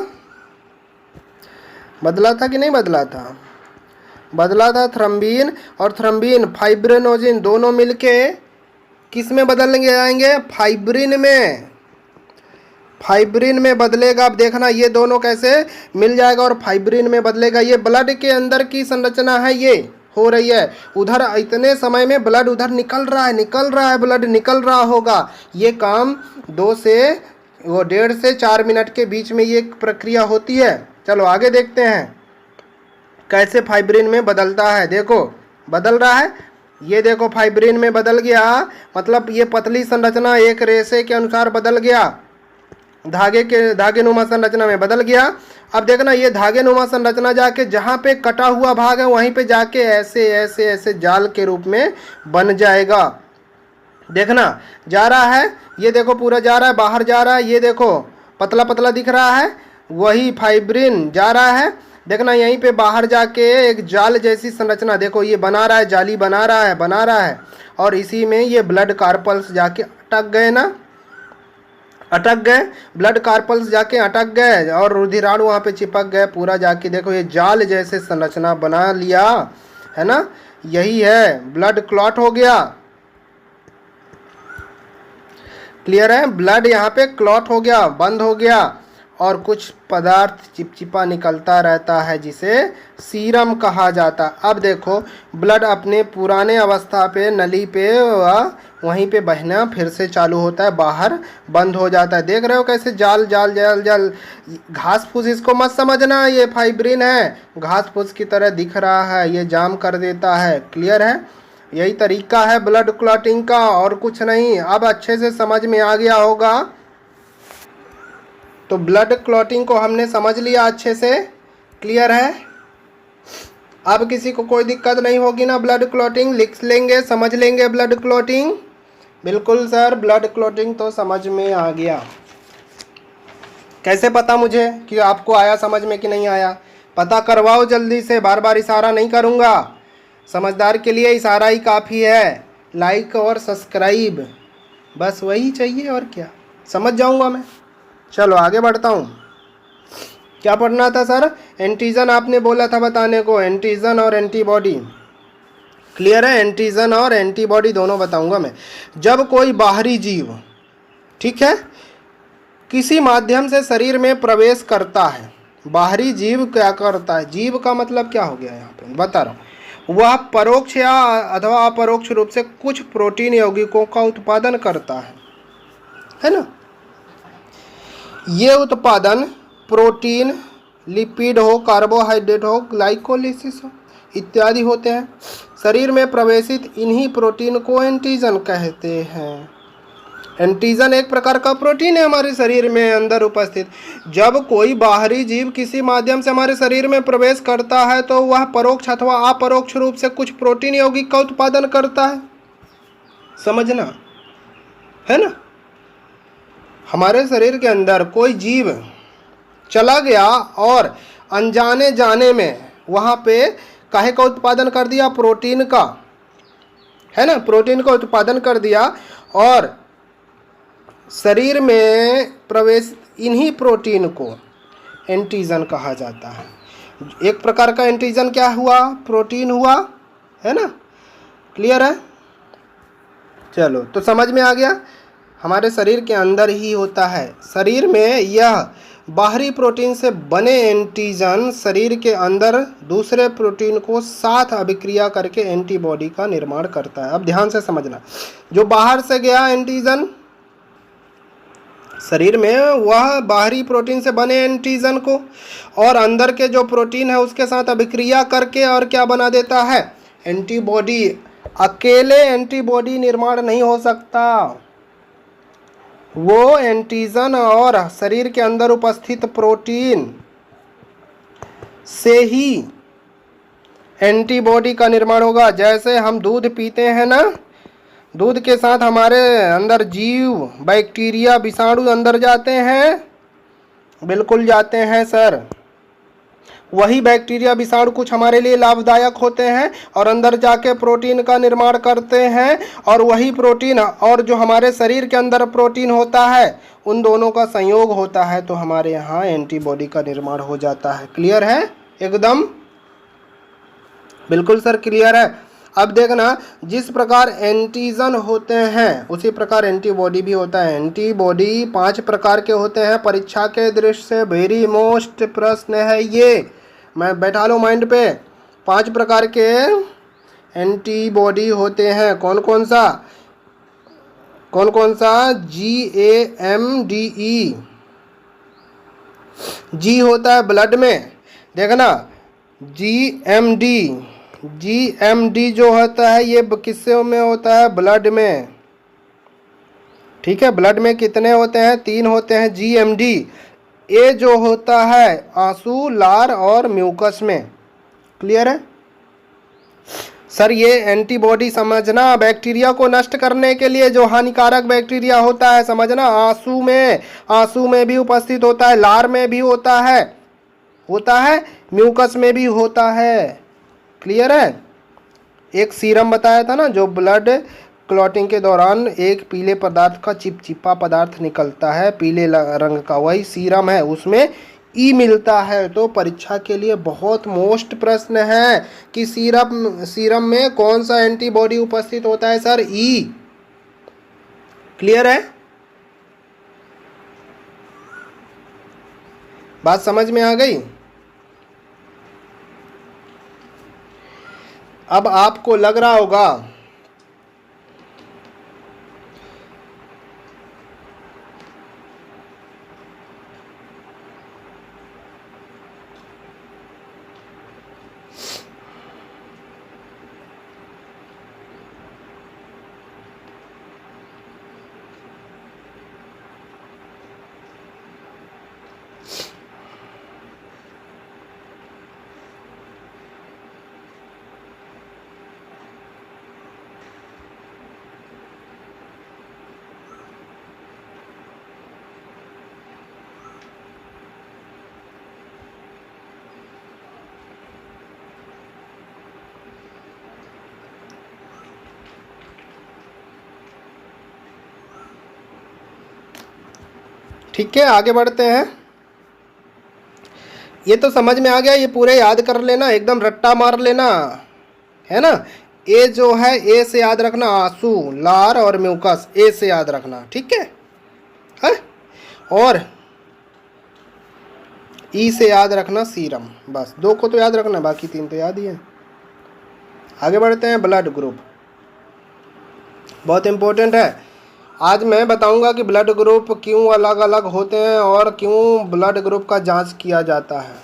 बदला था कि नहीं बदला था, बदला था थ्रोम्बीन और थ्रोम्बीन फाइब्रिनोजिन दोनों मिलके किस में बदल जाएंगे, फाइब्रिन में, फाइब्रिन में बदलेगा। अब देखना ये दोनों कैसे मिल जाएगा और फाइब्रिन में बदलेगा। ये ब्लड के अंदर की संरचना है, ये हो रही है, उधर इतने समय में ब्लड उधर निकल रहा है, निकल रहा है, ब्लड निकल रहा होगा। ये काम 2 से 1.5 से 4 मिनट के बीच में ये प्रक्रिया होती है। चलो आगे देखते हैं कैसे फाइब्रिन में बदलता है। देखो बदल रहा है, ये देखो फाइब्रिन में बदल गया, मतलब ये पतली संरचना एक रेशे के अनुसार बदल गया, धागे नुमा संरचना में बदल गया। अब देखना ये धागे नुमा संरचना जाके जहाँ पे कटा हुआ भाग है वहीं पे जाके ऐसे ऐसे ऐसे जाल के रूप में बन जाएगा। देखना जा रहा है, ये देखो पूरा जा रहा है, बाहर जा रहा है, ये देखो पतला पतला दिख रहा है, वही फाइब्रिन जा रहा है। देखना यहीं पे बाहर जाके एक जाल जैसी संरचना देखो ये बना रहा है, जाली बना रहा है, बना रहा है, और इसी में ये ब्लड कार्पल्स जाके अटक गए ना, अटक गए, ब्लड कार्पल्स जाके अटक गए और रुधिराणु वहाँ पे चिपक गए, पूरा जाके देखो ये जाल जैसे संरचना बना लिया है ना, यही है, ब्लड क्लॉट हो गया, क्लियर है, ब्लड यहाँ पे क्लॉट हो गया, बंद हो गया, और कुछ पदार्थ चिपचिपा निकलता रहता है जिसे सीरम कहा जाता है। अब देखो ब्लड अपने पुराने अवस्था पे नली पे वहीं पे बहना फिर से चालू होता है, बाहर बंद हो जाता है। देख रहे हो कैसे जाल जाल जाल जाल, घास फूस इसको मत समझना, ये फाइब्रिन है, घास फूस की तरह दिख रहा है, ये जाम कर देता है, क्लियर है। यही तरीका है ब्लड क्लॉटिंग का और कुछ नहीं। अब अच्छे से समझ में आ गया होगा, तो ब्लड क्लॉटिंग को हमने समझ लिया अच्छे से, क्लियर है। अब किसी को कोई दिक्कत नहीं होगी ना, ब्लड क्लॉटिंग लिख लेंगे, समझ लेंगे ब्लड क्लॉटिंग। बिल्कुल सर, ब्लड क्लॉटिंग तो समझ में आ गया। कैसे पता मुझे कि आपको आया समझ में कि नहीं आया, पता करवाओ जल्दी से, बार बार इशारा नहीं करूँगा, समझदार के लिए इशारा ही काफ़ी है, लाइक और सब्सक्राइब बस वही चाहिए, और क्या, समझ जाऊँगा मैं। चलो आगे बढ़ता हूँ, क्या पढ़ना था सर, एंटीजन आपने बोला था बताने को, एंटीजन और एंटीबॉडी, क्लियर है, एंटीजन और एंटीबॉडी दोनों बताऊंगा मैं। जब कोई बाहरी जीव, ठीक है, किसी माध्यम से शरीर में प्रवेश करता है, बाहरी जीव क्या करता है, जीव का मतलब क्या हो गया यहाँ पे बता रहा हूँ, वह परोक्ष या अथवा अपरोक्ष रूप से कुछ प्रोटीन यौगिकों का उत्पादन करता है ना। ये उत्पादन प्रोटीन, लिपिड हो, कार्बोहाइड्रेट हो, ग्लाइकोलिसिस हो इत्यादि होते हैं। शरीर में प्रवेशित इन्हीं प्रोटीन को एंटीजन कहते हैं। एंटीजन एक प्रकार का प्रोटीन है हमारे शरीर में अंदर उपस्थित। जब कोई बाहरी जीव किसी माध्यम से हमारे शरीर में प्रवेश करता है तो वह परोक्ष अथवा अपरोक्ष रूप से कुछ प्रोटीन यौगिक का उत्पादन करता है, समझना है ना। हमारे शरीर के अंदर कोई जीव चला गया और अनजाने जाने में वहाँ पे काहे का उत्पादन कर दिया, प्रोटीन का, है ना, प्रोटीन का उत्पादन कर दिया और शरीर में प्रवेश इन्हीं प्रोटीन को एंटीजन कहा जाता है। एक प्रकार का एंटीजन क्या हुआ, प्रोटीन हुआ, है ना। क्लियर है, चलो तो समझ में आ गया। हमारे शरीर के अंदर ही होता है। शरीर में यह बाहरी प्रोटीन से बने एंटीजन शरीर के अंदर दूसरे प्रोटीन को साथ अभिक्रिया करके एंटीबॉडी का निर्माण करता है। अब ध्यान से समझना, जो बाहर से गया एंटीजन शरीर में, वह बाहरी प्रोटीन से बने एंटीजन को और अंदर के जो प्रोटीन है उसके साथ अभिक्रिया करके और क्या बना देता है, एंटीबॉडी। अकेले एंटीबॉडी निर्माण नहीं हो सकता, वो एंटीजन और शरीर के अंदर उपस्थित प्रोटीन से ही एंटीबॉडी का निर्माण होगा। जैसे हम दूध पीते हैं ना, दूध के साथ हमारे अंदर जीव, बैक्टीरिया, विषाणु अंदर जाते हैं, बिल्कुल जाते हैं सर। वही बैक्टीरिया, विषाणु कुछ हमारे लिए लाभदायक होते हैं और अंदर जाके प्रोटीन का निर्माण करते हैं, और वही प्रोटीन और जो हमारे शरीर के अंदर प्रोटीन होता है उन दोनों का संयोग होता है तो हमारे यहाँ एंटीबॉडी का निर्माण हो जाता है। क्लियर है एकदम, बिल्कुल सर क्लियर है। अब देखना, जिस प्रकार एंटीजन होते हैं उसी प्रकार एंटीबॉडी भी होता है। एंटीबॉडी 5 प्रकार के होते हैं। परीक्षा के दृष्टि से वेरी मोस्ट प्रश्न है ये, मैं बैठा लो माइंड पे। 5 प्रकार के एंटीबॉडी होते हैं। कौन कौन सा GAMDE। जी होता है ब्लड में, देखना GMD जो होता है ये किससे में होता है, ब्लड में। ठीक है, ब्लड में कितने होते हैं, 3 होते हैं GMD। ए जो होता है आंसू, लार और म्यूकस में। क्लियर है सर। ये एंटीबॉडी समझना, बैक्टीरिया को नष्ट करने के लिए जो हानिकारक बैक्टीरिया होता है समझना, आंसू में भी उपस्थित होता है, लार में भी होता है, म्यूकस में भी होता है। क्लियर है। एक सीरम बताया था ना, जो ब्लड क्लॉटिंग के दौरान एक पीले पदार्थ का चिपचिपा पदार्थ निकलता है पीले रंग का, वही सीरम है, उसमें ई मिलता है। तो परीक्षा के लिए बहुत मोस्ट प्रश्न है कि सीरम में कौन सा एंटीबॉडी उपस्थित होता है सर, ई। क्लियर है, बात समझ में आ गई। अब आपको लग रहा होगा ठीक है, आगे बढ़ते हैं। ये तो समझ में आ गया, ये पूरे याद कर लेना, एकदम रट्टा मार लेना, है ना। ए जो है, ए से याद रखना आंसू, लार और म्यूकस, ए से याद रखना, ठीक है। और ई से याद रखना सीरम। बस 2 को तो याद रखना, बाकी 3 तो याद ही है। आगे बढ़ते हैं। ब्लड ग्रुप बहुत इंपॉर्टेंट है। आज मैं बताऊंगा कि ब्लड ग्रुप क्यों अलग अलग होते हैं और क्यों ब्लड ग्रुप का जांच किया जाता है,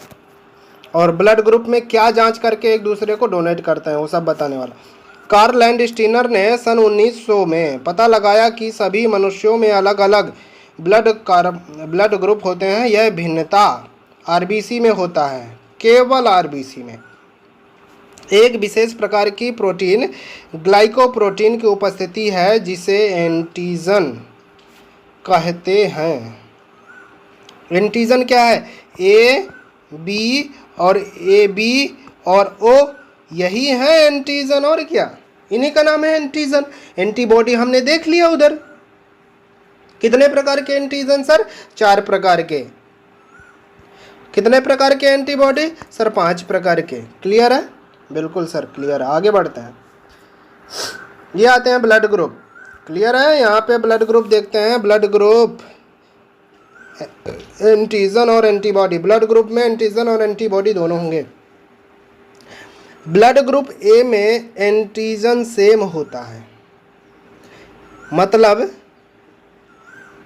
और ब्लड ग्रुप में क्या जांच करके एक दूसरे को डोनेट करते हैं, वो सब बताने वाला। कार्ल लैंडस्टीनर ने सन 1900 में पता लगाया कि सभी मनुष्यों में अलग अलग ब्लड ग्रुप होते हैं। यह भिन्नता आरबीसी में होता है, केवल आरबीसी में। एक विशेष प्रकार की प्रोटीन ग्लाइकोप्रोटीन की उपस्थिति है जिसे एंटीजन कहते हैं। एंटीजन क्या है? ए बी और ए बी और ओ, यही है एंटीजन। और क्या? इन्हीं का नाम है एंटीजन। एंटीबॉडी हमने देख लिया उधर। कितने प्रकार के एंटीजन सर? 4 प्रकार के। कितने प्रकार के एंटीबॉडी सर? 5 प्रकार के। क्लियर है? बिल्कुल सर क्लियर है। आगे बढ़ते हैं। ये आते हैं ब्लड ग्रुप। क्लियर है? यहाँ पे ब्लड ग्रुप देखते हैं। ब्लड ग्रुप एंटीजन और एंटीबॉडी। ब्लड ग्रुप में एंटीजन और एंटीबॉडी दोनों होंगे। ब्लड ग्रुप ए में एंटीजन सेम होता है, मतलब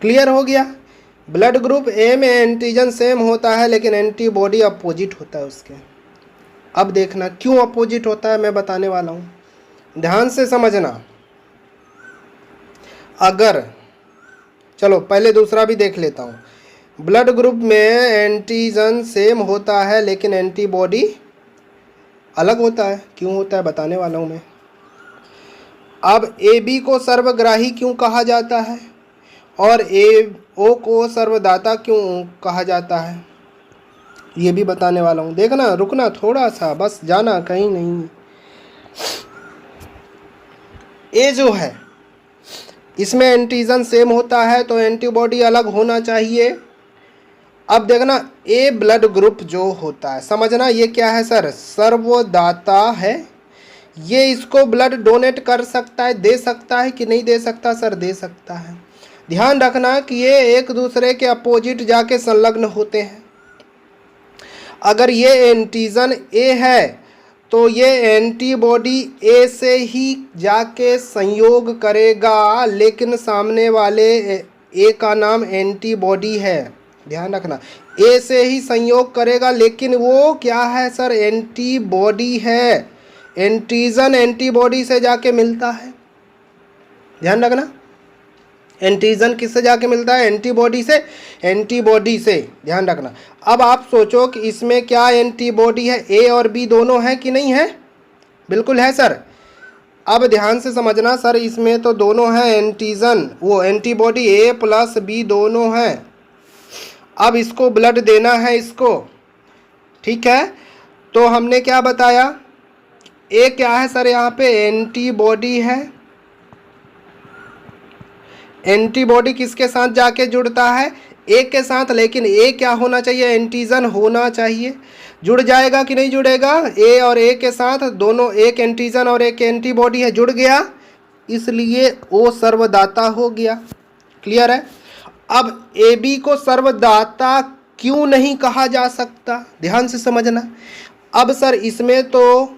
क्लियर हो गया। ब्लड ग्रुप ए में एंटीजन सेम होता है लेकिन एंटीबॉडी अपोजिट होता है उसके। अब देखना क्यों अपोजिट होता है, मैं बताने वाला हूँ, ध्यान से समझना। अगर चलो पहले दूसरा भी देख लेता हूँ। ब्लड ग्रुप में एंटीजन सेम होता है लेकिन एंटीबॉडी अलग होता है। क्यों होता है बताने वाला हूँ मैं। अब ए बी को सर्वग्राही क्यों कहा जाता है और ए ओ को सर्वदाता क्यों कहा जाता है, ये भी बताने वाला हूँ। देखना, रुकना थोड़ा सा, बस जाना कहीं नहीं। ए जो है इसमें एंटीजन सेम होता है तो एंटीबॉडी अलग होना चाहिए। अब देखना, ए ब्लड ग्रुप जो होता है, समझना ये क्या है सर? सर्वदाता है। ये इसको ब्लड डोनेट कर सकता है, दे सकता है कि नहीं दे सकता सर? दे सकता है। ध्यान रखना कि ये एक दूसरे के अपोजिट जाके संलग्न होते हैं। अगर ये एंटीजन ए है तो ये एंटीबॉडी ए से ही जाके संयोग करेगा, लेकिन सामने वाले ए का नाम एंटीबॉडी है। ध्यान रखना, ए से ही संयोग करेगा लेकिन वो क्या है सर? एंटीबॉडी है। एंटीजन एंटीबॉडी से जाके मिलता है। ध्यान रखना, एंटीजन किससे जाके मिलता है? एंटीबॉडी से। एंटीबॉडी से, ध्यान रखना। अब आप सोचो कि इसमें क्या एंटीबॉडी है? ए और बी दोनों है कि नहीं है? बिल्कुल है सर। अब ध्यान से समझना सर, इसमें तो दोनों है एंटीजन, वो एंटीबॉडी ए प्लस बी दोनों हैं। अब इसको ब्लड देना है इसको, ठीक है? तो हमने क्या बताया? ए क्या है सर? यहाँ पे एंटीबॉडी है। एंटीबॉडी किसके साथ जाके जुड़ता है? ए के साथ। लेकिन ए क्या होना चाहिए? एंटीजन होना चाहिए। जुड़ जाएगा कि नहीं जुड़ेगा? ए और ए के साथ दोनों, एक एंटीजन और एक एंटीबॉडी है, जुड़ गया, इसलिए ओ सर्वदाता हो गया। क्लियर है? अब ए बी को सर्वदाता क्यों नहीं कहा जा सकता? ध्यान से समझना। अब सर इसमें तो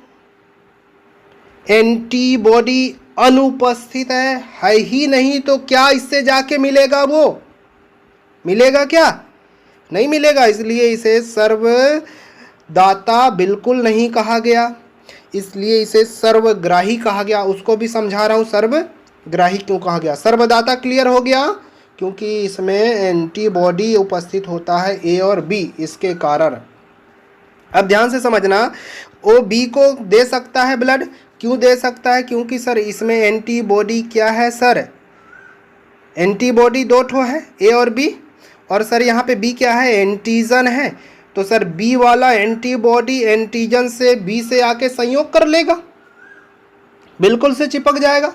एंटीबॉडी अनुपस्थित है ही नहीं, तो क्या इससे जाके मिलेगा? वो मिलेगा क्या? नहीं मिलेगा, इसलिए इसे सर्वदाता बिल्कुल नहीं कहा गया, इसलिए इसे सर्वग्राही कहा गया। उसको भी समझा रहा हूँ, सर्वग्राही क्यों कहा गया। सर्वदाता क्लियर हो गया क्योंकि इसमें एंटीबॉडी उपस्थित होता है, ए और बी, इसके कारण। अब ध्यान से समझना, ओ बी को दे सकता है ब्लड। क्यों दे सकता है? क्योंकि सर इसमें एंटीबॉडी क्या है सर? एंटीबॉडी दो ठो है, ए और बी। और सर यहाँ पे बी क्या है? एंटीजन है। तो सर बी वाला एंटीबॉडी एंटीजन से बी से आके संयोग कर लेगा, बिल्कुल से चिपक जाएगा।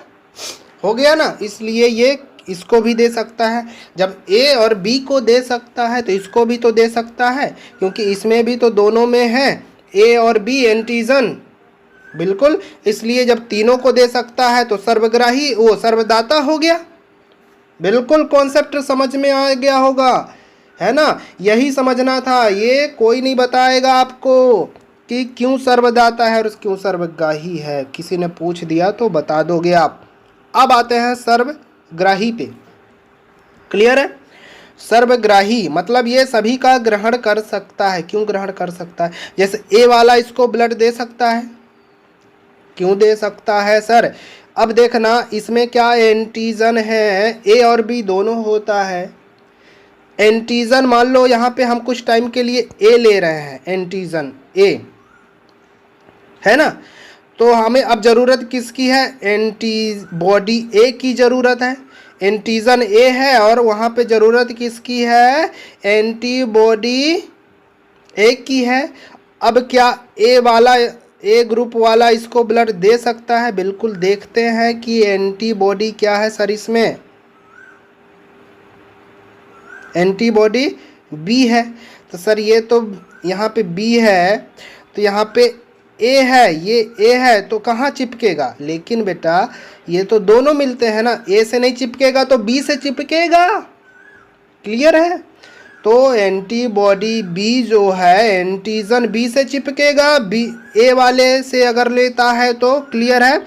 हो गया ना? इसलिए ये इसको भी दे सकता है। जब ए और बी को दे सकता है तो इसको भी तो दे सकता है, क्योंकि इसमें भी तो दोनों में है ए और बी एंटीजन, बिल्कुल। इसलिए जब तीनों को दे सकता है तो सर्वग्राही, वो सर्वदाता हो गया। बिल्कुल कॉन्सेप्ट समझ में आ गया होगा, है ना? यही समझना था। ये कोई नहीं बताएगा आपको कि क्यों सर्वदाता है और क्यों सर्वग्राही है। किसी ने पूछ दिया तो बता दोगे आप। अब आते हैं सर्वग्राही पे। क्लियर है? सर्वग्राही मतलब ये सभी का ग्रहण कर सकता है। क्यों ग्रहण कर सकता है? जैसे ए वाला इसको ब्लड दे सकता है, क्यों दे सकता है सर? अब देखना इसमें क्या एंटीजन है, ए और बी दोनों होता है। एंटीजन मान लो यहाँ पे हम कुछ टाइम के लिए ए ले रहे हैं, एंटीजन ए है ना, तो हमें अब ज़रूरत किसकी है? एंटीबॉडी ए की ज़रूरत है। एंटीजन ए है और वहाँ पे ज़रूरत किसकी है? एंटीबॉडी ए की है। अब क्या ए वाला, ए ग्रुप वाला इसको ब्लड दे सकता है? बिल्कुल। देखते हैं कि एंटीबॉडी क्या है सर इसमें। एंटीबॉडी बी है। तो सर ये तो यहाँ पे बी है, तो यहाँ पे ए है, ये ए है तो कहाँ चिपकेगा? लेकिन बेटा ये तो दोनों मिलते हैं ना, ए से नहीं चिपकेगा तो बी से चिपकेगा। क्लियर है? तो एंटीबॉडी बी जो है एंटीजन बी से चिपकेगा। बी ए वाले से अगर लेता है तो क्लियर है,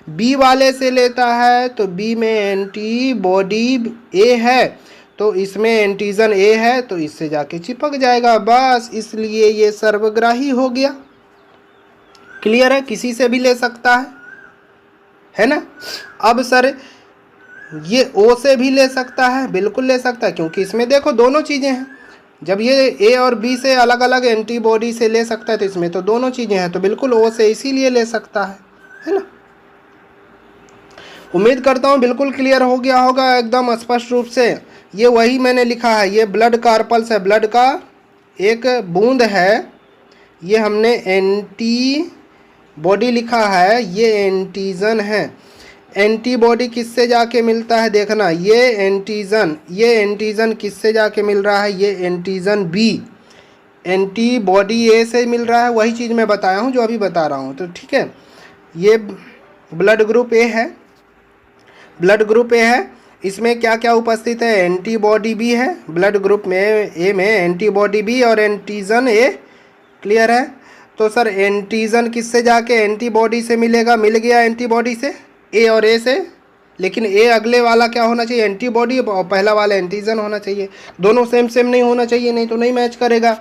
बी वाले से लेता है तो बी में एंटीबॉडी ए है, तो इसमें एंटीजन ए है तो इससे जाके चिपक जाएगा बस। इसलिए ये सर्वग्राही हो गया। क्लियर है? किसी से भी ले सकता है ना। अब सर ये ओ से भी ले सकता है, बिल्कुल ले सकता है, क्योंकि इसमें देखो दोनों चीज़ें हैं। जब ये ए और बी से अलग अलग एंटीबॉडी से ले सकता है तो इसमें तो दोनों चीज़ें हैं, तो बिल्कुल ओ से इसीलिए ले सकता है ना। उम्मीद करता हूँ बिल्कुल क्लियर हो गया होगा एकदम स्पष्ट रूप से। ये वही मैंने लिखा है, ये ब्लड कार्पल्स है, ब्लड का एक बूंद है, ये हमने एंटीबॉडी लिखा है, ये एंटीजन है। एंटीबॉडी किससे जाके मिलता है? देखना ये एंटीजन किससे जाके मिल रहा है? ये एंटीजन बी एंटीबॉडी ए से मिल रहा है। वही चीज़ मैं बताया हूँ जो अभी बता रहा हूँ, तो ठीक है। ये ब्लड ग्रुप ए है, ब्लड ग्रुप ए है। इसमें क्या क्या उपस्थित है? एंटीबॉडी बी है, ब्लड ग्रुप में ए में एंटीबॉडी बी और एंटीजन ए। क्लियर है? तो सर एंटीजन किससे जाके एंटीबॉडी से मिलेगा? मिल गया एंटीबॉडी से, ए और ए से। लेकिन ए अगले वाला क्या होना चाहिए? एंटीबॉडी, और पहला वाला एंटीजन होना चाहिए। दोनों सेम सेम नहीं होना चाहिए, नहीं तो नहीं मैच करेगा।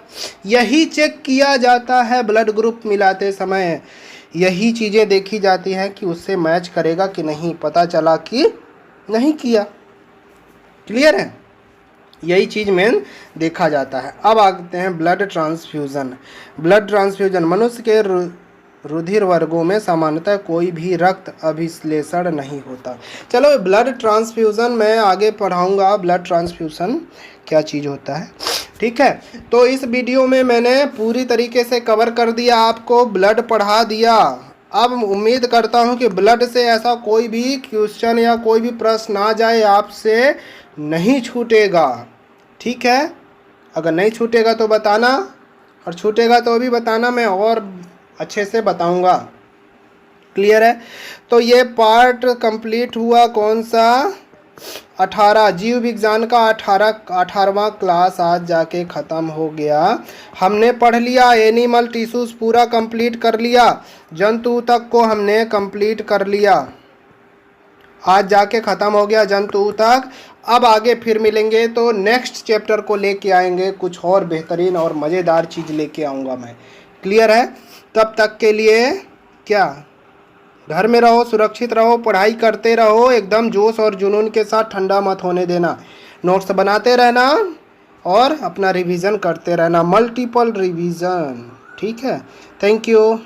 यही चेक किया जाता है ब्लड ग्रुप मिलाते समय, यही चीज़ें देखी जाती हैं कि उससे मैच करेगा कि नहीं। पता चला कि नहीं किया। क्लियर है? यही चीज़ में देखा जाता है। अब आते हैं ब्लड ट्रांसफ्यूज़न। ब्लड ट्रांसफ्यूज़न मनुष्य के रुधिर वर्गों में सामान्यतः कोई भी रक्त अभिश्लेषण नहीं होता। चलो ब्लड ट्रांसफ्यूज़न मैं आगे पढ़ाऊंगा, ब्लड ट्रांसफ्यूज़न क्या चीज़ होता है। ठीक है, तो इस वीडियो में मैंने पूरी तरीके से कवर कर दिया, आपको ब्लड पढ़ा दिया। अब उम्मीद करता हूं कि ब्लड से ऐसा कोई भी क्वेश्चन या कोई भी प्रश्न आ जाए आपसे नहीं छूटेगा। ठीक है, अगर नहीं छूटेगा तो बताना, और छूटेगा तो भी बताना, मैं और अच्छे से बताऊंगा। क्लियर है? तो ये पार्ट कंप्लीट हुआ कौन सा? 18 जीव विज्ञान का 18वां क्लास आज जाके ख़त्म हो गया। हमने पढ़ लिया एनिमल टिश्यूज पूरा कंप्लीट कर लिया, जंतु तक को हमने कंप्लीट कर लिया, आज जाके ख़त्म हो गया जंतु तक। अब आगे फिर मिलेंगे तो नेक्स्ट चैप्टर को लेके आएंगे, कुछ और बेहतरीन और मज़ेदार चीज़ लेके आऊँगा मैं। क्लियर है? तब तक के लिए क्या, घर में रहो, सुरक्षित रहो, पढ़ाई करते रहो, एकदम जोश और जुनून के साथ, ठंडा मत होने देना। नोट्स बनाते रहना और अपना रिवीजन करते रहना, मल्टीपल रिवीजन। ठीक है, थैंक यू।